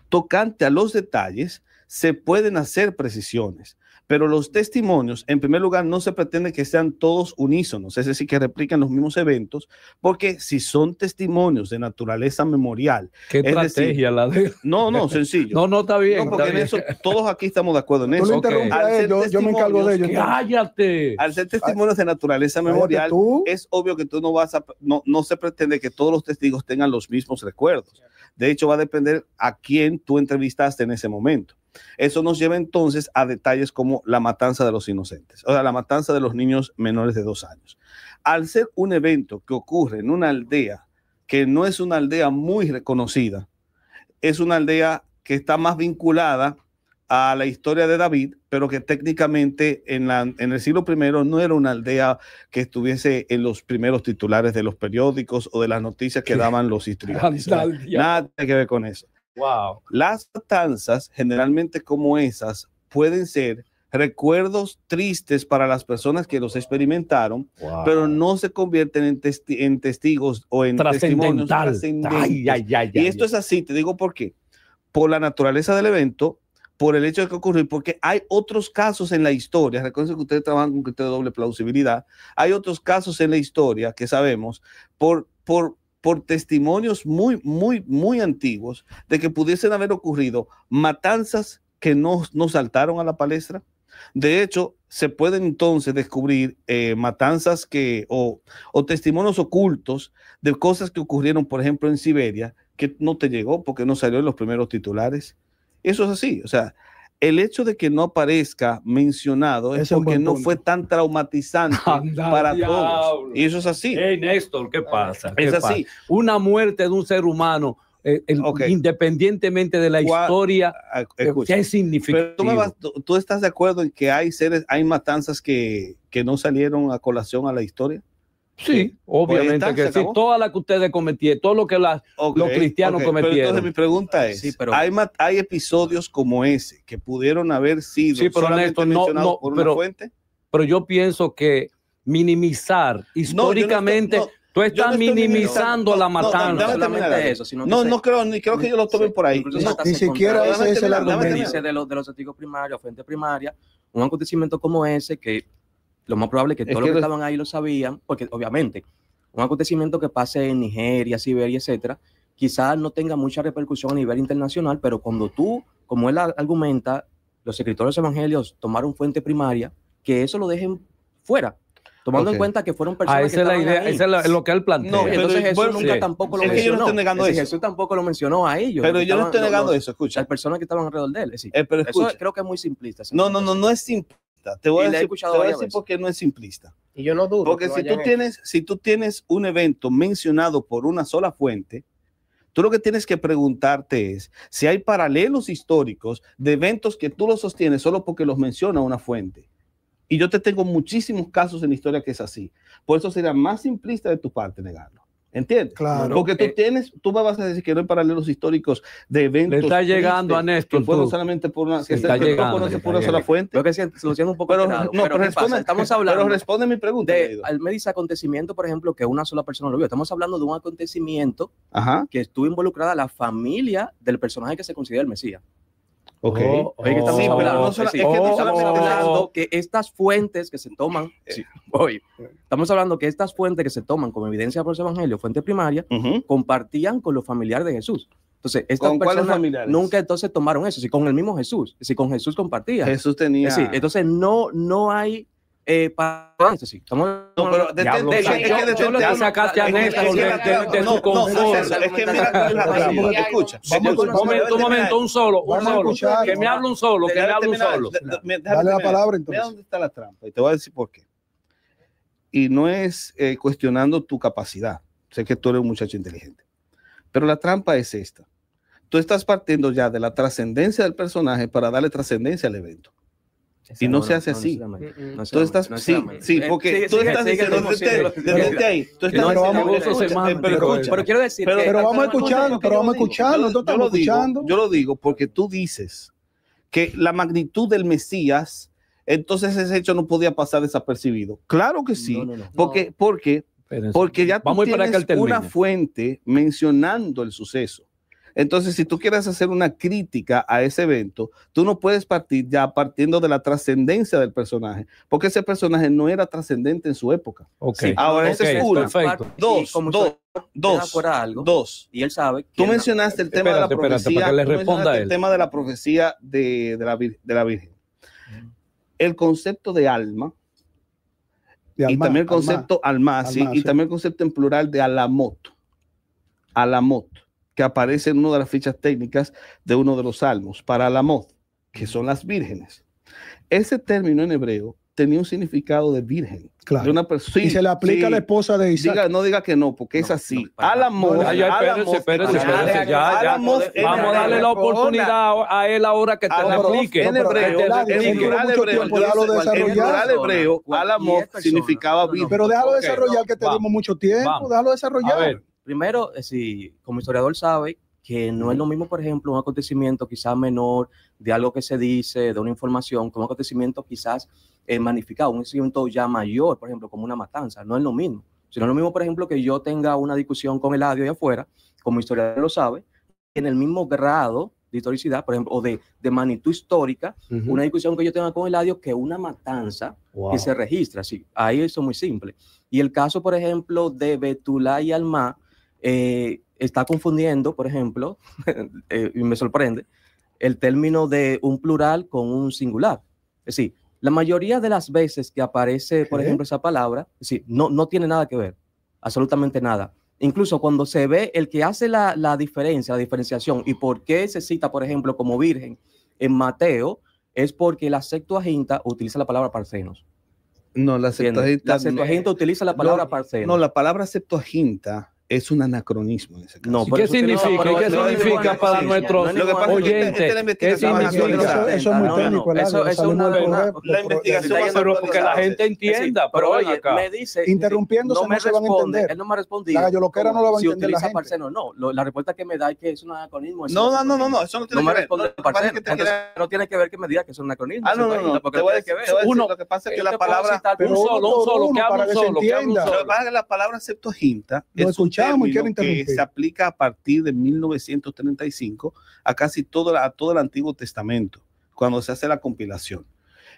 tocante a los detalles, se pueden hacer precisiones. Pero los testimonios, en primer lugar, no se pretende que sean todos unísonos, es decir, que replican los mismos eventos, porque si son testimonios de naturaleza memorial. ¿Qué estrategia la de? No, sencillo. No, está bien. No, porque está en bien. eso todos aquí estamos de acuerdo en eso. Yo me encargo de ello. ¡Cállate! Al ser testimonios de naturaleza memorial, es obvio que tú no se pretende que todos los testigos tengan los mismos recuerdos. De hecho, va a depender a quién tú entrevistaste en ese momento. Eso nos lleva entonces a detalles como la matanza de los inocentes, o sea, la matanza de los niños menores de 2 años. Al ser un evento que ocurre en una aldea que no es una aldea muy reconocida, es una aldea que está más vinculada a la historia de David, pero que técnicamente en el siglo I no era una aldea que estuviese en los primeros titulares de los periódicos o de las noticias que daban los historiadores. Nada que ver con eso. Wow. Las matanzas, generalmente como esas, pueden ser recuerdos tristes para las personas que los experimentaron, pero no se convierten en testigos o en testimonios trascendentes. Y esto es así, te digo por qué. Por la naturaleza del evento, por el hecho de que ocurrió, porque hay otros casos en la historia, recuerden que ustedes trabajan con criterio de doble plausibilidad, hay otros casos en la historia que sabemos por testimonios muy antiguos de que pudiesen haber ocurrido matanzas que no saltaron a la palestra. De hecho, se pueden entonces descubrir matanzas o testimonios ocultos de cosas que ocurrieron, por ejemplo, en Siberia, que no te llegó porque no salió en los primeros titulares. Eso es así, o sea, el hecho de que no aparezca mencionado es porque no fue tan traumatizante para todos. Y eso es así. Hey, Néstor, ¿qué pasa? Es así. Una muerte de un ser humano, independientemente de la historia, ¿qué significa? ¿Tú estás de acuerdo en que hay matanzas que no salieron a colación a la historia? Sí, obviamente que sí. Todas las que ustedes cometieron, todo lo que los cristianos cometieron. Pero entonces mi pregunta es, ¿hay episodios como ese que pudieron haber sido solamente mencionados por una fuente? Pero yo pienso que minimizar históricamente... Tú estás minimizando la matanza. No creo que ellos lo tomen por ahí. Ni siquiera ese es el argumento. Dice de los testigos primarios, fuente primaria, un acontecimiento como ese que lo más probable es que todos los que estaban ahí lo sabían, porque obviamente un acontecimiento que pase en Nigeria, Siberia, etcétera, quizás no tenga mucha repercusión a nivel internacional, pero cuando tú, como él argumenta, los escritores evangelios tomaron fuente primaria, que eso lo dejen fuera. Tomando en cuenta que fueron personas esa es la idea, esa es lo que él plantea. No, entonces Jesús nunca tampoco lo mencionó. Yo no estoy negando eso. Jesús tampoco lo mencionó a ellos. Pero yo no estoy negando eso, escucha. Las personas que estaban alrededor de él. Sí. Pero escucha. Eso creo que es muy simplista. No es simplista. Te voy a decir por qué no es simplista. Y yo no dudo. Porque si tú tienes un evento mencionado por una sola fuente, tú lo que tienes que preguntarte es si hay paralelos históricos de eventos que tú los sostienes solo porque los menciona una fuente. Y yo te tengo muchísimos casos en la historia que es así. Por eso sería más simplista de tu parte negarlo. ¿Entiendes? Claro. Porque tú me vas a decir que no hay paralelos históricos de eventos. Le está llegando a Néstor. Que fueron solamente por una, por una sola fuente. Creo que se lo siento un poco alterado. Pero estamos hablando. Pero responde mi pregunta. Él me dice acontecimiento, por ejemplo, que una sola persona lo vio. Estamos hablando de un acontecimiento que estuvo involucrada la familia del personaje que se considera el Mesías. Oye, que estamos hablando que estas fuentes que se toman, estamos hablando que estas fuentes que se toman como evidencia por los evangelios, fuente primaria, compartían con los familiares de Jesús. Entonces, estas personas nunca entonces tomaron eso, si con el mismo Jesús, si con Jesús compartían. Jesús tenía. Sí, entonces no hay para sí. No, pero ya sacaste a Néstor de su confort. Es que mira, escucha. Un momento, un solo. Que me hable un solo. Dale la palabra entonces. Mira dónde está la trampa y te voy a decir por qué. Y no es cuestionando tu capacidad. Sé que tú eres un muchacho inteligente. Pero la trampa es esta. Tú estás partiendo ya de la trascendencia del personaje para darle trascendencia al evento. Y no se hace así. Tú estás, sí, porque tú estás diciendo desde ahí. Pero quiero decir, pero vamos escuchando. Yo lo digo porque tú dices que la magnitud del Mesías, entonces ese hecho no podía pasar desapercibido. Claro que sí, porque ya tú tienes una fuente mencionando el suceso. Entonces, si tú quieres hacer una crítica a ese evento, tú no puedes partir ya partiendo de la trascendencia del personaje, porque ese personaje no era trascendente en su época. Okay. Ahora, ese es uno. Perfecto. Dos. Y él sabe. Tú mencionaste el tema de la profecía. Para que le responda el tema de la profecía de la Virgen. El concepto de alma. Y también el concepto alma, sí, y también el concepto en plural de alamot, que aparece en una de las fichas técnicas de uno de los salmos, para alamot, que son las vírgenes. Ese término en hebreo tenía un significado de virgen. Claro. De una persona, y se le aplica a la esposa de Isaac. No diga que no, porque es así. Alamot. Espérese. Vamos a darle la oportunidad a él ahora que te lo explique. En hebreo, alamot significaba virgen. Pero déjalo desarrollar, que tenemos mucho tiempo. Déjalo desarrollar. A ver, primero, si como historiador sabe que no es lo mismo, por ejemplo, un acontecimiento quizás menor de algo que se dice, de una información, como un acontecimiento quizás magnificado, un acontecimiento ya mayor, por ejemplo, como una matanza. No es lo mismo. Si no es lo mismo, por ejemplo, que yo tenga una discusión con Eladio allá afuera, como historiador lo sabe, en el mismo grado de historicidad, por ejemplo, o de magnitud histórica, una discusión que yo tenga con Eladio que una matanza que se registra. Sí, ahí eso es muy simple. Y el caso, por ejemplo, de Betulá y Alma, está confundiendo, por ejemplo, y me sorprende, el término de un plural con un singular. Es decir, la mayoría de las veces que aparece, por ejemplo, esa palabra, es decir, no tiene nada que ver, absolutamente nada. Incluso cuando se ve el que hace la diferenciación y por qué se cita, por ejemplo, como virgen en Mateo, es porque la Septuaginta utiliza la palabra parcenos. No, la Septuaginta utiliza la palabra parcenos. No, la palabra Septuaginta es un anacronismo en ese caso. No, ¿qué significa? ¿Qué significa para nuestros oyentes? ¿Qué significa? Eso es muy técnico. La investigación, pero porque la gente entienda. Pero oye, me dice, interrumpiéndose no se van a entender. Él no me ha respondido. La galloloquera no la va a entender la gente. Parceno, no, la respuesta que me da es que es un anacronismo. No, eso no tiene que ver. No tiene que ver que me diga que es un anacronismo. No, porque tiene que ver. Lo que pasa es que la palabra... Un solo, que hable un solo. Lo que pasa es que la palabra Septuaginta es un término que se aplica a partir de 1935 a casi todo el Antiguo Testamento, cuando se hace la compilación.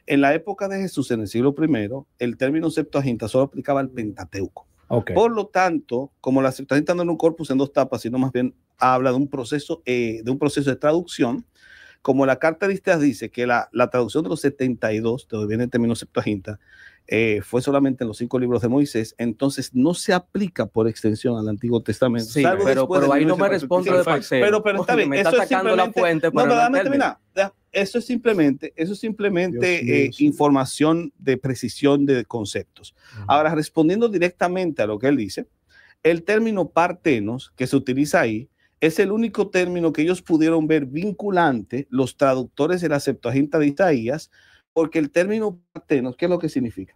En la época de Jesús, en el siglo I, el término Septuaginta solo aplicaba al Pentateuco. Okay. Por lo tanto, como la Septuaginta no es un corpus en dos tapas, sino más bien habla de un proceso de traducción, como la carta de Isaias dice que la traducción de los 72, de donde viene el término Septuaginta, fue solamente en los 5 libros de Moisés, entonces no se aplica por extensión al Antiguo Testamento. Sí, pero ahí no me respondo de parcero. Pero está bien, me está sacando la fuente. Eso es simplemente información de precisión de conceptos. Ahora, respondiendo directamente a lo que él dice, el término partenos que se utiliza ahí es el único término que ellos pudieron ver vinculante, los traductores de la Septuaginta de Isaías, porque el término partenos, ¿qué es lo que significa?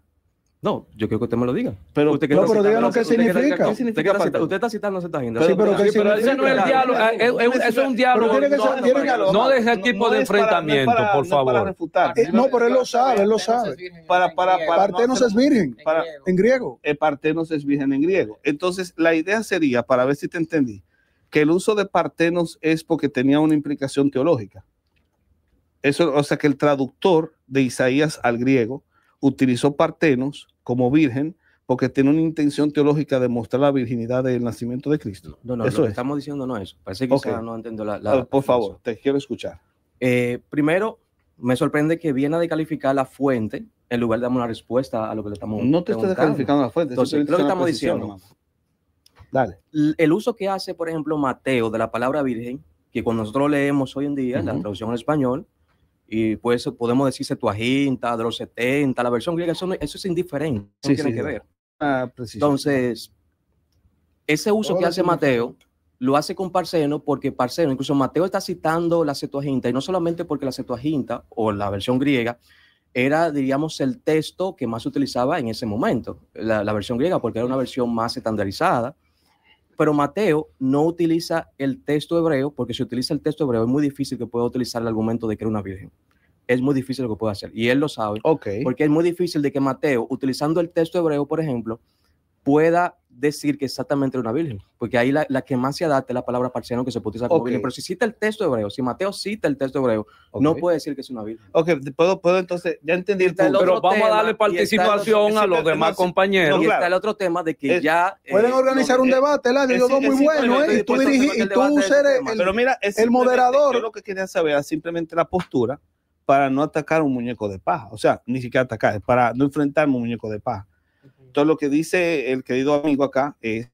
No, yo quiero que usted me lo diga. Pero díganos qué significa. Usted está citando Septuaginta. Pero ese no es el diálogo, eso es un diálogo. No de ese tipo de enfrentamiento, por favor. No, pero él lo sabe. Partenos es virgen en griego. Partenos es virgen en griego. Entonces, la idea sería, para ver si te entendí, que el uso de partenos es porque tenía una implicación teológica. Eso, o sea, que el traductor de Isaías al griego utilizó partenos como virgen porque tiene una intención teológica de mostrar la virginidad del nacimiento de Cristo. No, eso lo que estamos diciendo no es eso. Parece que no entiendo la por favor, te quiero escuchar. Primero, me sorprende que viene a descalificar la fuente en lugar de dar una respuesta a lo que le estamos No te estoy descalificando la fuente. Entonces, lo que estamos diciendo. Dale. El uso que hace, por ejemplo, Mateo de la palabra virgen, que cuando nosotros leemos hoy en día, la traducción en español, y pues podemos decir Septuaginta, de los 70, la versión griega, eso es indiferente, no tiene que ver. Entonces, ese uso que hace Mateo, lo hace con Parseno, porque Parseno, incluso Mateo está citando la Septuaginta, y no solamente porque la Septuaginta, o la versión griega, era, diríamos, el texto que más se utilizaba en ese momento, la versión griega, porque era una versión más estandarizada. Pero Mateo no utiliza el texto hebreo, porque si utiliza el texto hebreo es muy difícil que pueda utilizar el argumento de que era una virgen. Es muy difícil lo que pueda hacer, y él lo sabe, porque es muy difícil de que Mateo, utilizando el texto hebreo, por ejemplo, pueda decir que exactamente era una virgen, porque ahí la que más se adapta es la palabra Parseno, que se puede utilizar como virgen. Pero si cita el texto hebreo, si Mateo cita el texto hebreo, no puede decir que es una virgen. Puedo entonces, ya entendí el punto. Pero vamos a darle participación a los demás compañeros. Y está el otro tema de que ya... Pueden organizar un debate, Eladio, yo muy bueno, y tú ser el moderador. Yo lo que quería saber es simplemente la postura para no atacar a un muñeco de paja. O sea, ni siquiera atacar, para no enfrentarme a un muñeco de paja. Entonces, lo que dice el querido amigo acá es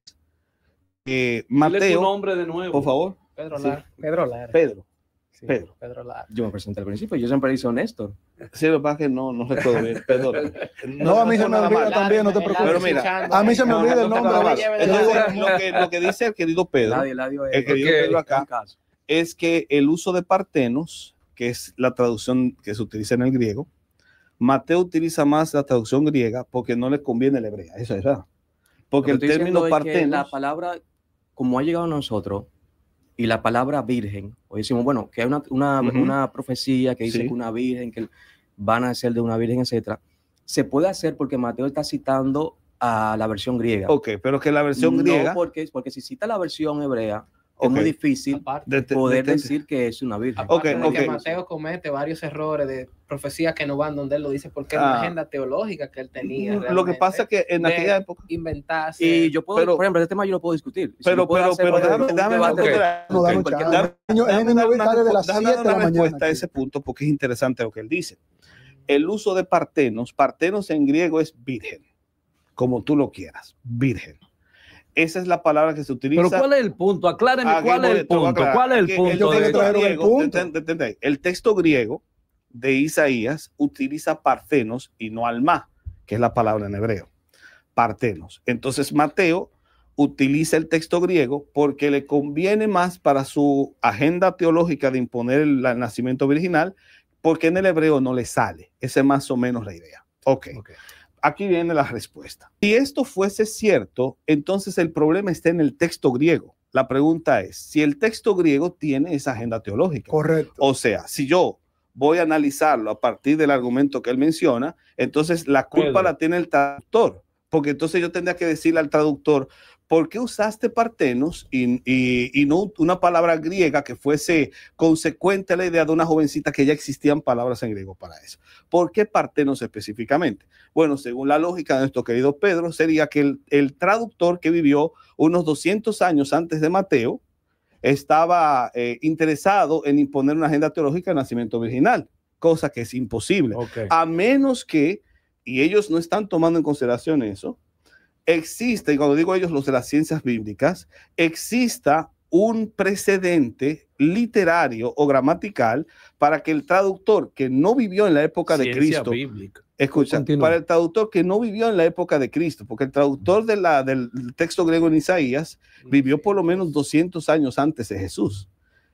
que Mateo... Dile tu nombre de nuevo, por favor. Pedro Lara. Pedro Lara. Sí, Pedro. Pedro Lara. Yo me presenté al principio, yo siempre hice Néstor. Sí, lo que pasa es que no recuerdo bien, perdón. No, a mí se me olvida también, no te preocupes. Pero mira, a mí se me olvida el nombre. Entonces, lo que dice el querido Pedro, Pedro acá, es que el uso de partenos, que es la traducción que se utiliza en el griego, Mateo utiliza más la traducción griega porque no le conviene el hebrea. Eso es verdad. Porque el término partenos... La palabra, como ha llegado a nosotros, y la palabra virgen, o decimos, bueno, que hay una profecía que dice que una virgen, que van a ser de una virgen, etcétera, se puede hacer porque Mateo está citando a la versión griega. Pero que la versión griega... Porque si cita la versión hebrea, es muy difícil poder decir que es una virgen. Que Mateo comete varios errores de profecías que no van donde él lo dice, porque es una agenda teológica que él tenía. Lo que pasa es que en aquella época... Inventarse. Y yo puedo, por ejemplo, este tema yo lo puedo discutir. Pero déjame dar una respuesta a ese punto, porque es interesante lo que él dice. El uso de partenos en griego es virgen, como tú lo quieras, virgen. Esa es la palabra que se utiliza. Pero ¿cuál es el punto? Acláreme cuál es el punto. ¿Cuál es el punto? El texto griego de Isaías utiliza partenos y no alma, que es la palabra en hebreo. Partenos. Entonces Mateo utiliza el texto griego porque le conviene más para su agenda teológica de imponer el nacimiento virginal, porque en el hebreo no le sale. Esa es más o menos la idea. Aquí viene la respuesta. Si esto fuese cierto, entonces el problema está en el texto griego. La pregunta es, si el texto griego tiene esa agenda teológica. Correcto. O sea, si yo voy a analizarlo a partir del argumento que él menciona, entonces la culpa la tiene el traductor. Porque entonces yo tendría que decirle al traductor, ¿por qué usaste partenos y no una palabra griega que fuese consecuente a la idea de una jovencita que ya existían palabras en griego para eso? ¿Por qué partenos específicamente? Bueno, según la lógica de nuestro querido Pedro, sería que el traductor que vivió unos 200 años antes de Mateo estaba interesado en imponer una agenda teológica de nacimiento virginal, cosa que es imposible. A menos que, y ellos no están tomando en consideración eso, existe, y cuando digo ellos, los de las ciencias bíblicas, exista un precedente literario o gramatical para que el traductor que no vivió en la época de Cristo, escucha, para el traductor que no vivió en la época de Cristo, porque el traductor del texto griego en Isaías vivió por lo menos 200 años antes de Jesús.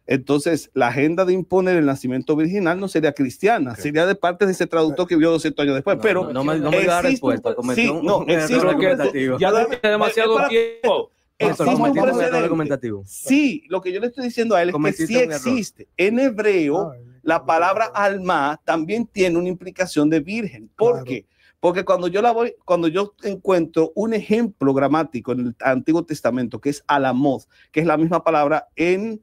Entonces, la agenda de imponer el nacimiento virginal no sería cristiana, sería de parte de ese traductor que vivió 200 años después. Pero no me da respuesta. Sí, no, existe. Ya demasiado tiempo. Sí, lo que yo le estoy diciendo a él es que sí existe. En hebreo, la palabra alma también tiene una implicación de virgen. ¿Por qué? Porque cuando yo encuentro un ejemplo gramático en el Antiguo Testamento, que es alamoth, que es la misma palabra en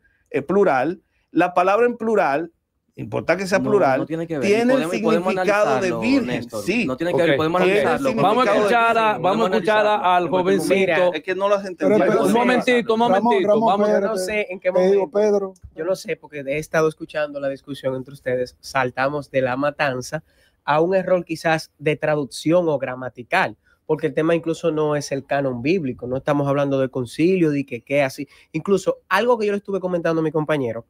plural, la palabra en plural, importa que sea plural, no tiene el significado de virgen. Sí, no tiene que ver, podemos analizarlo. Vamos a escuchar al jovencito. Mira, es que no lo has entendido. Un momentito. Ramón, yo no sé en qué momento. Pedro. Yo lo sé porque he estado escuchando la discusión entre ustedes. Saltamos de la matanza a un error quizás de traducción o gramatical, porque el tema incluso no es el canon bíblico, no estamos hablando del concilio, de que así. Incluso algo que yo le estuve comentando a mi compañero,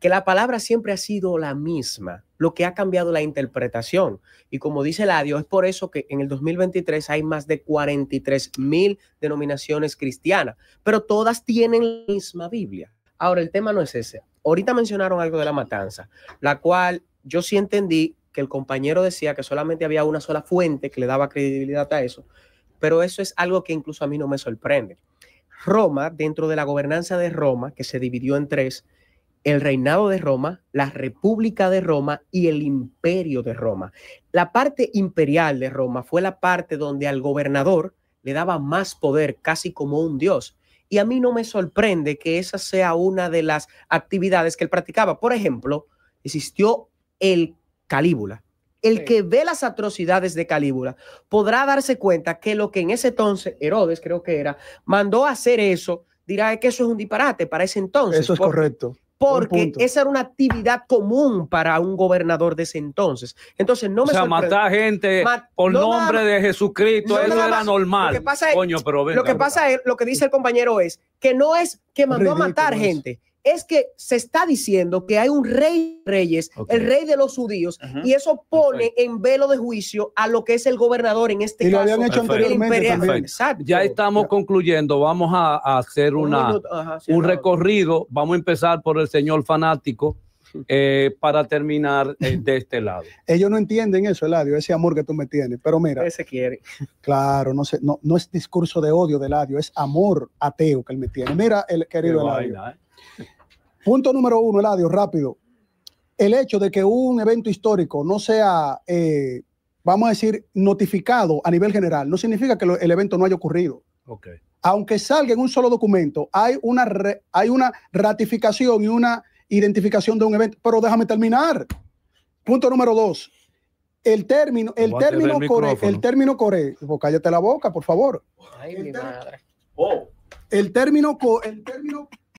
que la palabra siempre ha sido la misma, lo que ha cambiado la interpretación. Y como dice Eladio, es por eso que en el 2023 hay más de 43,000 denominaciones cristianas, pero todas tienen la misma Biblia. Ahora, el tema no es ese. Ahorita mencionaron algo de la matanza, la cual yo sí entendí que el compañero decía que solamente había una sola fuente que le daba credibilidad a eso, pero eso es algo que incluso a mí no me sorprende. Roma, dentro de la gobernanza de Roma, que se dividió en tres, el reinado de Roma, la república de Roma y el imperio de Roma. La parte imperial de Roma fue la parte donde al gobernador le daba más poder, casi como un dios. Y a mí no me sorprende que esa sea una de las actividades que él practicaba. Por ejemplo, existió el Calígula. El que ve las atrocidades de Calígula podrá darse cuenta que lo que en ese entonces, Herodes creo que era, mandó a hacer eso, dirá que eso es un disparate para ese entonces. Eso es correcto. Porque esa era una actividad común para un gobernador de ese entonces. Entonces, no me sorprende. Matar gente por nombre de Jesucristo, eso era normal. Lo que pasa es, lo que dice el compañero es que no es que mandó a matar gente. Es que se está diciendo que hay un rey de reyes, el rey de los judíos, y eso pone en velo de juicio a lo que es el gobernador en este caso. Y lo habían hecho anteriormente. Ya estamos concluyendo. Vamos a hacer un recorrido. Vamos a empezar por el señor fanático para terminar de este lado. Ellos no entienden eso, Eladio, ese amor que tú me tienes. Pero mira. Ese quiere. Claro, no es discurso de odio de Eladio, es amor ateo que él me tiene. Mira, el querido Eladio. Punto número 1, Eladio, rápido. El hecho de que un evento histórico no sea, vamos a decir, notificado a nivel general, no significa que el evento no haya ocurrido. Okay. Aunque salga en un solo documento, hay una ratificación y una identificación de un evento. Pero déjame terminar. Punto número 2. El término coré. Cállate la boca, por favor. Ay, mi madre. El término